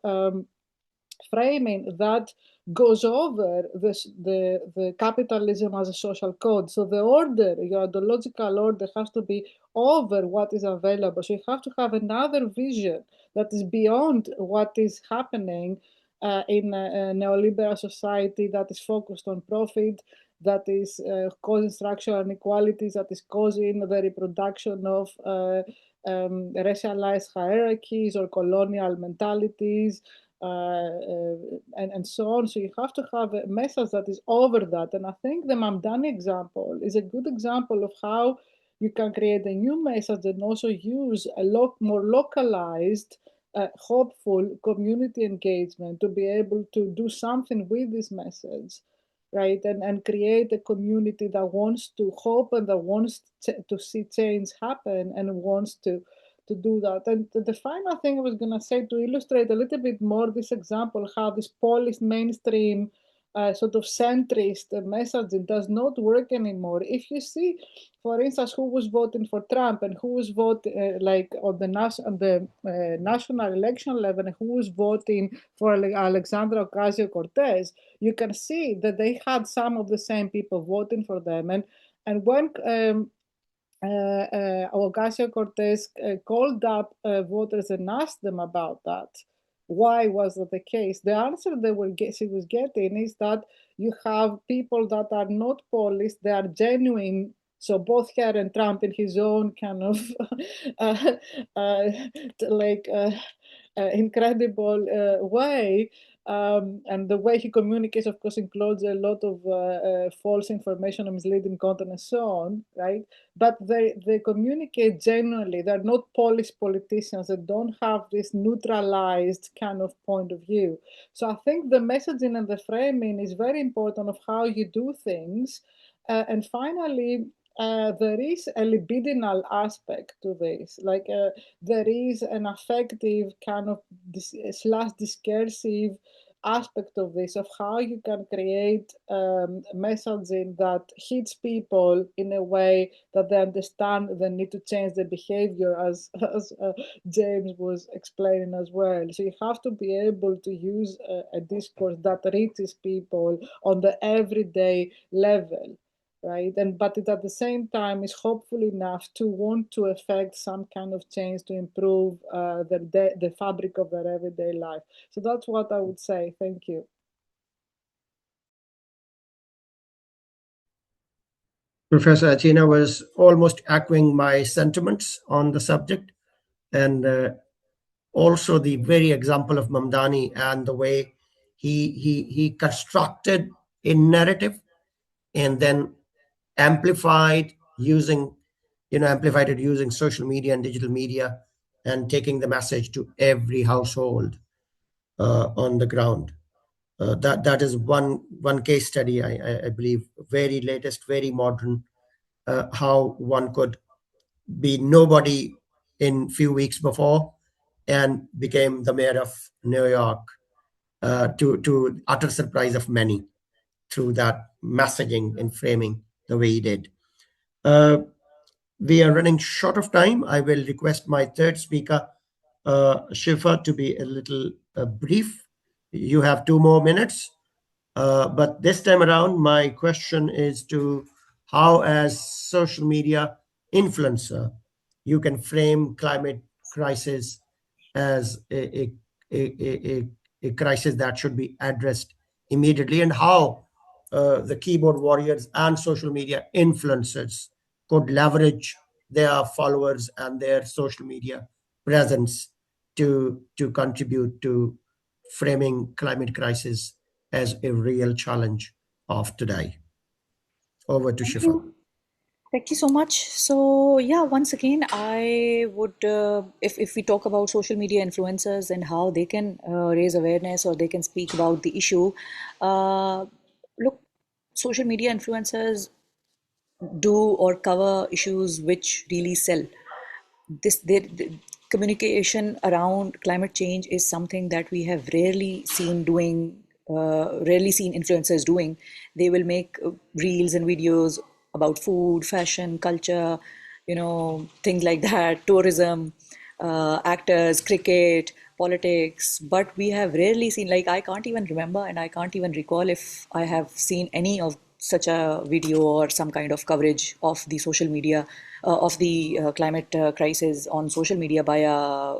framing that goes over the capitalism as a social code. So the order, your ideological order, has to be over what is available. So you have to have another vision that is beyond what is happening in a neoliberal society that is focused on profit, that is causing structural inequalities, that is causing the reproduction of racialized hierarchies or colonial mentalities, and so on. So you have to have a message that is over that. And I think the Mamdani example is a good example of how you can create a new message and also use a lot more localized, hopeful community engagement to be able to do something with this message, right? And create a community that wants to hope and that wants to see change happen and wants to do that. And the final thing I was going to say, to illustrate a little bit more this example, how this polished mainstream sort of centrist messaging does not work anymore. If you see, for instance, who was voting for Trump and who was voting like on the national election level, and who was voting for Alexandra Ocasio-Cortez, you can see that they had some of the same people voting for them. And when Ocasio-Cortez called up voters and asked them about that, why was that the case? The answer she was getting is that you have people that are not polished, they are genuine. So both her and Trump, in his own kind of incredible way, and the way he communicates, of course, includes a lot of false information and misleading content and so on, right? But they communicate genuinely. They're not polished politicians. They don't have this neutralized kind of point of view. So I think the messaging and the framing is very important of how you do things. And finally, there is a libidinal aspect to this. Like there is an affective kind of / discursive aspect of this, of how you can create messaging that hits people in a way that they understand they need to change their behavior, as James was explaining as well. So you have to be able to use a discourse that reaches people on the everyday level, right? But it at the same time is hopeful enough to want to affect some kind of change to improve the fabric of their everyday life. So that's what I would say. Thank you. Professor Achina was almost echoing my sentiments on the subject, and also the very example of Mamdani and the way he constructed a narrative and then amplified it using social media and digital media, and taking the message to every household on the ground. That is one case study, I believe, very latest, very modern, how one could be nobody in few weeks before and became the mayor of New York, to utter surprise of many, through that messaging and framing the way he did. We are running short of time. I will request my third speaker, Shifa, to be a little brief. You have 2 more minutes. But this time around, my question is to how, as social media influencer, you can frame climate crisis as a crisis that should be addressed immediately, and how the keyboard warriors and social media influencers could leverage their followers and their social media presence to contribute to framing climate crisis as a real challenge of today. Over to Thank Shifa. you. Thank you so much. So yeah, once again, I would, if we talk about social media influencers and how they can raise awareness or they can speak about the issue, look, social media influencers do or cover issues which really sell. The communication around climate change is something that we have rarely seen influencers doing. They will make reels and videos about food, fashion, culture, things like that, tourism, actors, cricket, politics, but we have rarely seen, like, I can't even remember and I can't even recall if I have seen any of such a video or some kind of coverage of the social media, of the climate crisis on social media by a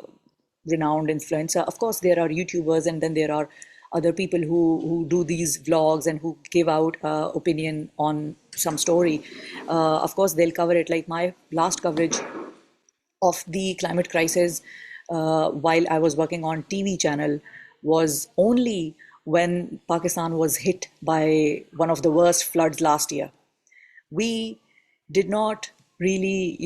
renowned influencer. Of course, there are YouTubers and then there are other people who do these vlogs and who give out opinion on some story. Of course, they'll cover it. Like my last coverage of the climate crisis while I was working on TV channel was only when Pakistan was hit by one of the worst floods last year. We did not really,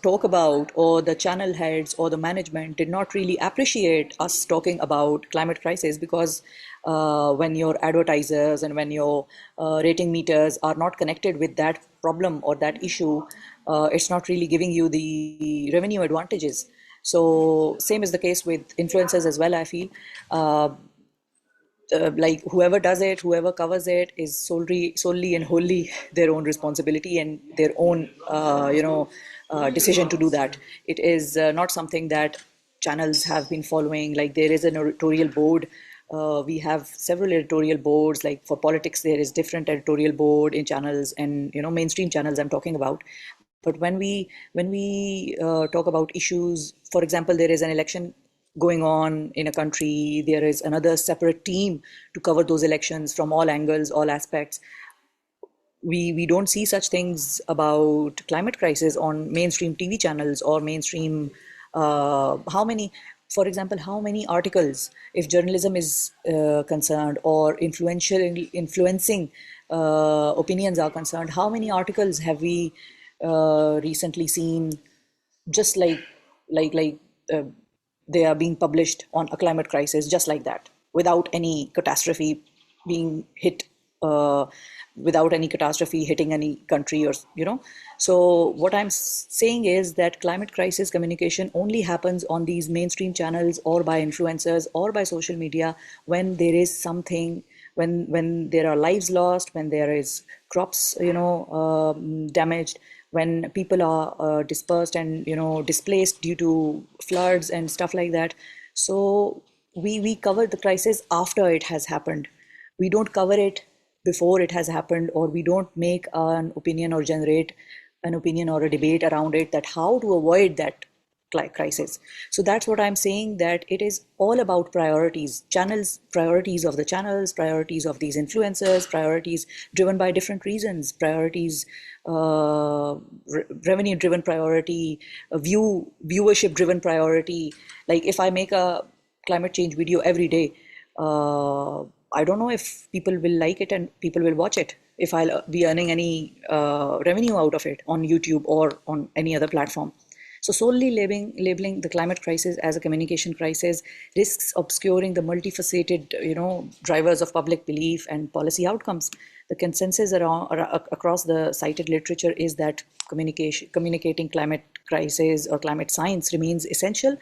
talk about, or the channel heads or the management did not really appreciate us talking about climate crisis because when your advertisers and when your rating meters are not connected with that problem or that issue, it's not really giving you the revenue advantages. So same is the case with influencers as well, I feel. Like whoever does it, whoever covers it is solely and wholly their own responsibility and their own, decision to do that. It is not something that channels have been following. Like there is an editorial board. We have several editorial boards. Like for politics, there is different editorial board in channels and mainstream channels I'm talking about. But when we talk about issues, for example, there is an election going on in a country, there is another separate team to cover those elections from all angles, all aspects. We don't see such things about climate crisis on mainstream TV channels or mainstream. How many, for example, how many articles, if journalism is concerned or influencing opinions are concerned, how many articles have we recently seen just like they are being published on a climate crisis just like that without any catastrophe being hit, uh, without any catastrophe hitting any country, or so what I'm saying is that climate crisis communication only happens on these mainstream channels or by influencers or by social media when there is something, when there are lives lost, when there is crops damaged, when people are dispersed and displaced due to floods and stuff like that. So we cover the crisis after it has happened. We don't cover it before it has happened, or we don't make an opinion or generate an opinion or a debate around it that how to avoid that crisis. So that's what I'm saying, that it is all about priorities, channels, priorities of the channels, priorities of these influencers, priorities driven by different reasons, priorities, revenue driven priority, viewership driven priority. Like if I make a climate change video every day, I don't know if people will like it and people will watch it, if I'll be earning any revenue out of it on YouTube or on any other platform. So solely labeling the climate crisis as a communication crisis risks obscuring the multifaceted, drivers of public belief and policy outcomes. The consensus across the cited literature is that communicating climate crisis or climate science remains essential,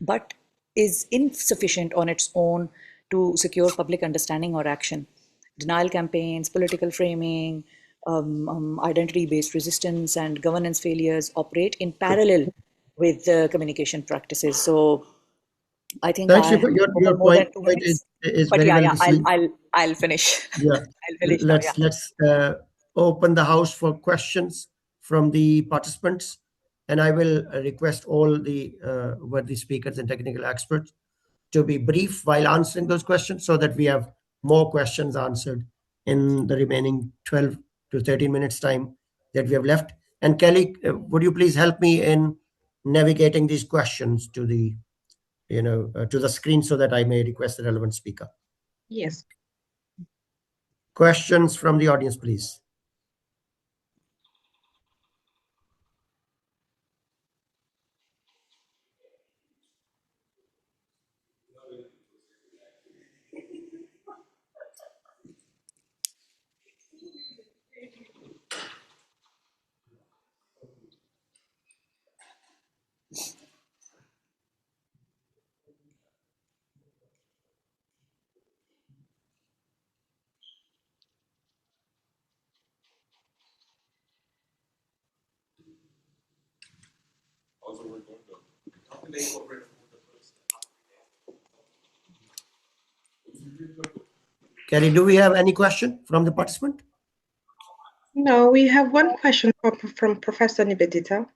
but is insufficient on its own to secure public understanding or action. Denial campaigns, political framing, identity-based resistance, and governance failures operate in parallel with the communication practices. So I think Thanks I for have your more than point. 2 minutes. Is But very yeah, well yeah, received. I'll finish. Yeah, I'll finish now. Yeah. let's open the house for questions from the participants, and I will request all the worthy speakers and technical experts to be brief while answering those questions, so that we have more questions answered in the remaining 12 to 13 minutes time that we have left. And Kelly, would you please help me in navigating these questions to the to the screen, so that I may request the relevant speaker. Yes. Questions from the audience, please. Kelly, do we have any question from the participant? No, we have one question from Professor Nivedita.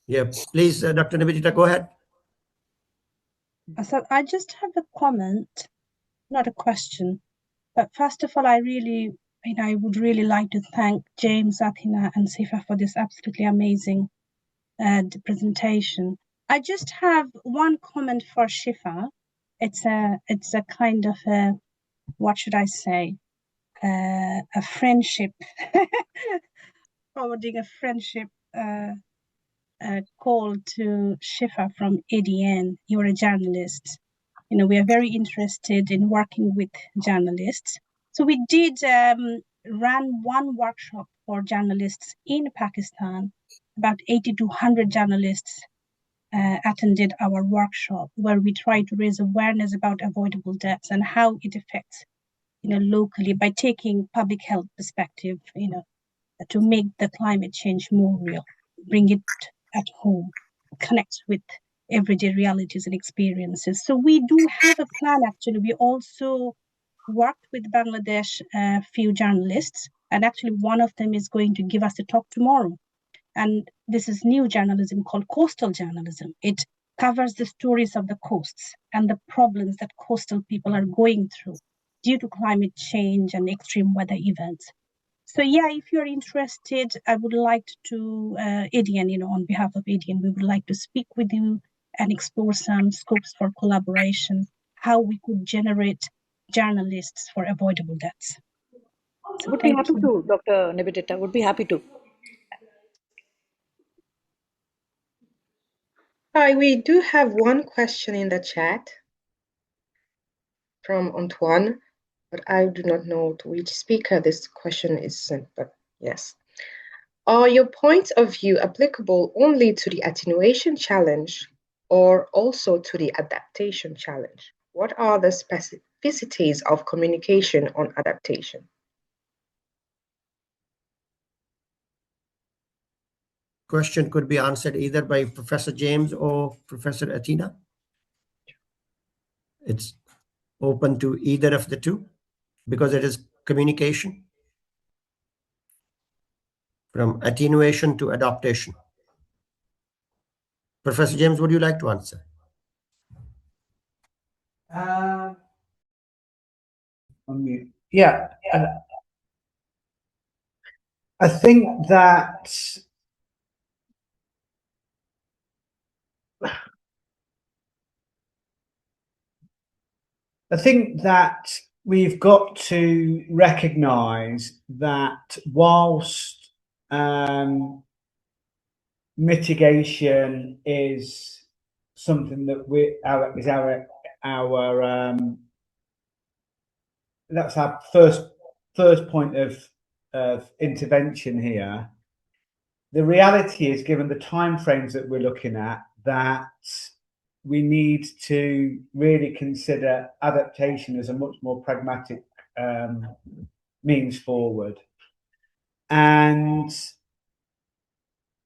Yeah, please, Dr. Nivedita, go ahead. So I just have a comment, not a question. But first of all, I would really like to thank James, Athena, and Sifa for this absolutely amazing presentation. I just have one comment for Shifa. It's a kind of a, what should I say, a friendship, forwarding a friendship call to Shifa from ADN. You're a journalist. We are very interested in working with journalists. So we did run one workshop for journalists in Pakistan. About 80 to 100 journalists attended our workshop, where we tried to raise awareness about avoidable deaths and how it affects, locally, by taking public health perspective, to make the climate change more real, bring it at home, connect with everyday realities and experiences. So we do have a plan, actually. We also worked with Bangladesh, a few journalists, and actually one of them is going to give us a talk tomorrow. And this is new journalism called coastal journalism. It covers the stories of the coasts and the problems that coastal people are going through due to climate change and extreme weather events. So yeah, if you're interested, I would like to, ADN, on behalf of ADN, we would like to speak with you and explore some scopes for collaboration, how we could generate journalists for avoidable deaths. So Would be happy to, Dr. Nivedita, would be happy to. Hi, we do have one question in the chat from Antoine, but I do not know to which speaker this question is sent, but yes. Are your points of view applicable only to the attenuation challenge or also to the adaptation challenge? What are the specificities of communication on adaptation? Question could be answered either by Professor James or Professor Athena. It's open to either of the two, because it is communication from attenuation to adaptation. Professor James, would you like to answer? Yeah, I think that we've got to recognise that whilst mitigation is something that that's our first point of intervention here. The reality is, given the timeframes that we're looking at, that we need to really consider adaptation as a much more pragmatic means forward. And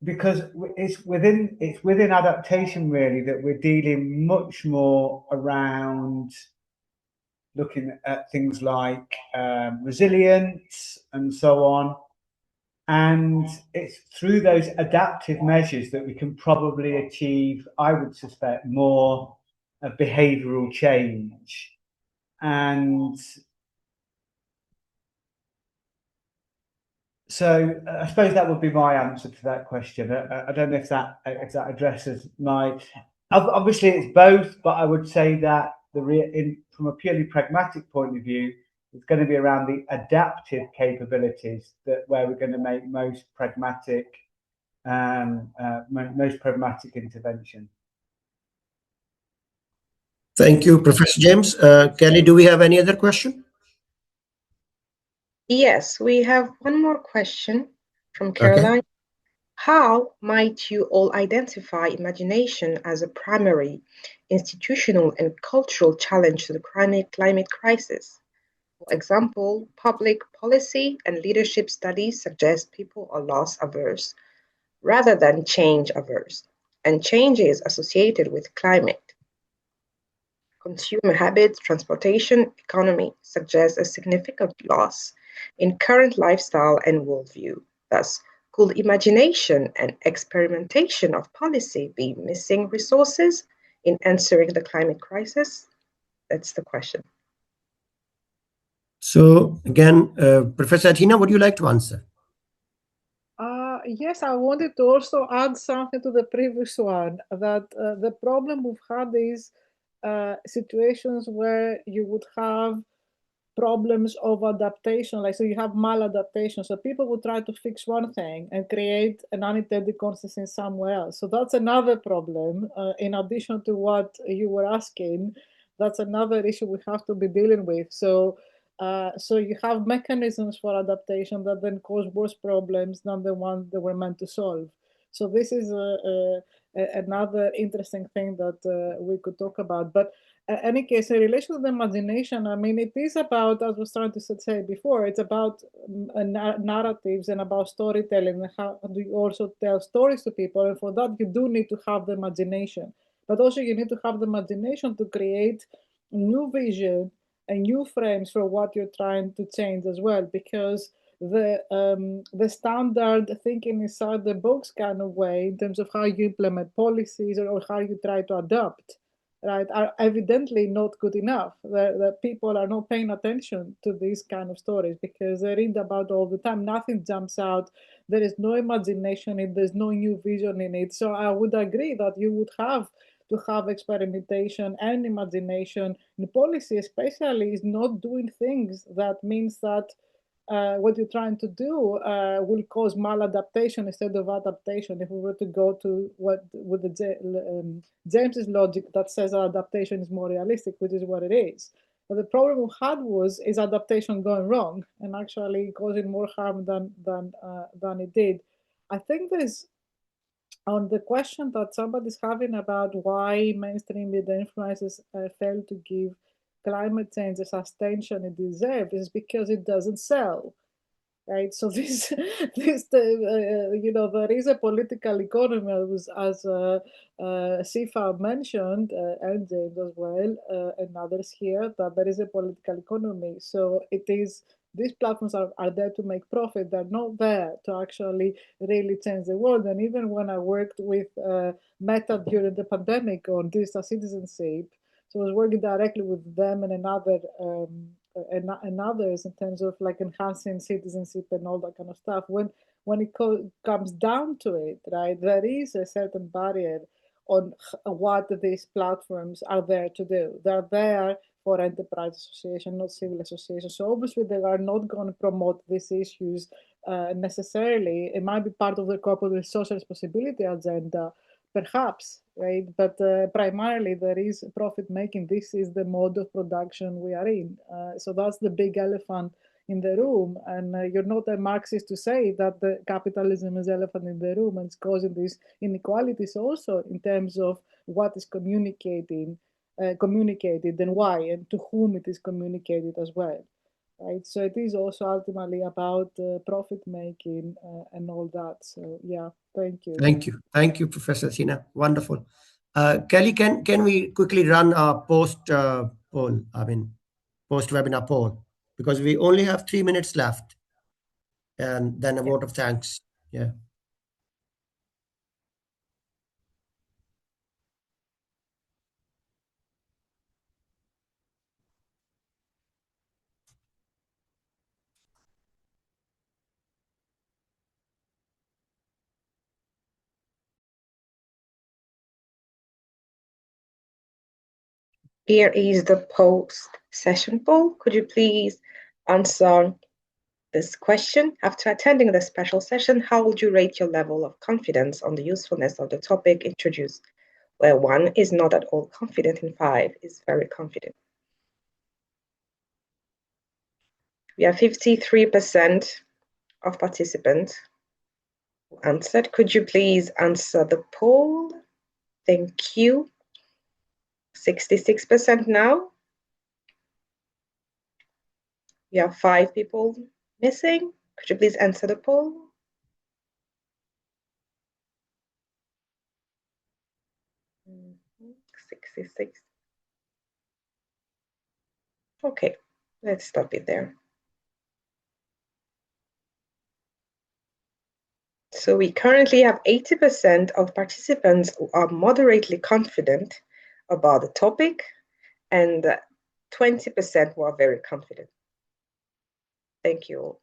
because it's within adaptation really that we're dealing much more around looking at things like resilience and so on. And it's through those adaptive measures that we can probably achieve, I would suspect, more behavioral change. And so I suppose that would be my answer to that question. I don't know if that addresses my. Obviously, it's both, but I would say that from a purely pragmatic point of view, it's going to be around the adaptive capabilities where we're going to make most pragmatic intervention. Thank you, Professor James. Kelly, do we have any other question? Yes, we have one more question from Caroline. Okay. How might you all identify imagination as a primary institutional and cultural challenge to the climate crisis? For example, public policy and leadership studies suggest people are loss averse rather than change averse, and change is associated with climate. Consumer habits, transportation, economy suggest a significant loss in current lifestyle and worldview. Thus, could imagination and experimentation of policy be missing resources in answering the climate crisis? That's the question. So again, Professor Athena, would you like to answer? Yes, I wanted to also add something to the previous one, that the problem we've had is situations where you would have problems of adaptation, like so you have maladaptation. So people would try to fix one thing and create an unintended consequence somewhere else. So that's another problem. In addition to what you were asking, that's another issue we have to be dealing with. So you have mechanisms for adaptation that then cause worse problems than the ones they were meant to solve. So this is another interesting thing that we could talk about. But any case, in relation to the imagination, I mean, it is about, as I was trying to say before, it's about narratives and about storytelling. And how do you also tell stories to people? And for that, you do need to have the imagination. But also, you need to have the imagination to create new vision and new frames for what you're trying to change as well. Because the standard thinking inside the box kind of way, in terms of how you implement policies or how you try to adapt, right, are evidently not good enough. The people are not paying attention to these kind of stories because they read about all the time. Nothing jumps out. There is no imagination in it. There's no new vision in it. So I would agree that you would have to have experimentation and imagination. And policy especially is not doing things that means that what you're trying to do will cause maladaptation instead of adaptation. If we were to go to what with the James's logic that says adaptation is more realistic, which is what it is. But the problem we had is adaptation going wrong and actually causing more harm than it did. I think there's on the question that somebody's having about why mainstream media influencers fail to give climate change the attention it deserves is because it doesn't sell. Right, so this, there is a political economy, as Sifa mentioned, and James as well, and others here, that there is a political economy. So it is, these platforms are there to make profit. They're not there to actually really change the world. And even when I worked with Meta during the pandemic on digital citizenship, so I was working directly with them and another and others in terms of like enhancing citizenship and all that kind of stuff. When it comes down to it, right, there is a certain barrier on what these platforms are there to do. They're there for enterprise association, not civil association. So obviously they are not going to promote these issues necessarily. It might be part of the corporate social responsibility agenda, perhaps, right? But primarily there is profit making. This is the mode of production we are in. So that's the big elephant in the room. And you're not a Marxist to say that the capitalism is elephant in the room and it's causing these inequalities also in terms of what is communicated and why and to whom it is communicated as well. right? So it is also ultimately about profit making and all that. So yeah, thank you. Thank you, Professor Athena. Wonderful. Kelly, can we quickly run our post poll? I mean, post webinar poll, because we only have 3 minutes left, and then a vote of thanks. Yeah. Here is the post-session poll. Could you please answer this question? After attending the special session, how would you rate your level of confidence on the usefulness of the topic introduced, where 1 is not at all confident and 5 is very confident? We have 53% of participants who answered. Could you please answer the poll? Thank you. 66% now. We have 5 people missing. Could you please answer the poll? Mm-hmm. 66. Okay, let's stop it there. So we currently have 80% of participants who are moderately confident about the topic and 20% who are very confident. Thank you all.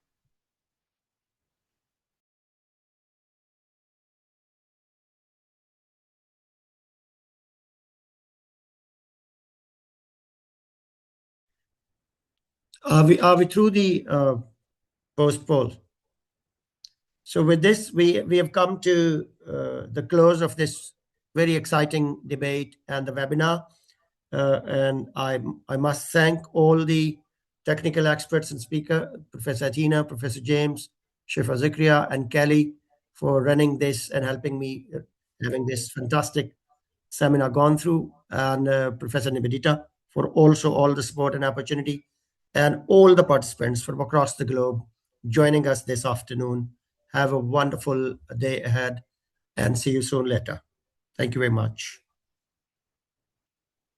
Are we through the post poll? So with this, we have come to the close of this very exciting debate and the webinar. And I must thank all the technical experts and speaker, Professor Athena, Professor James, Shifa Zikria, and Kelly for running this and helping me having this fantastic seminar gone through, and Professor Nivedita for also all the support and opportunity, and all the participants from across the globe joining us this afternoon. Have a wonderful day ahead and see you soon later. Thank you very much.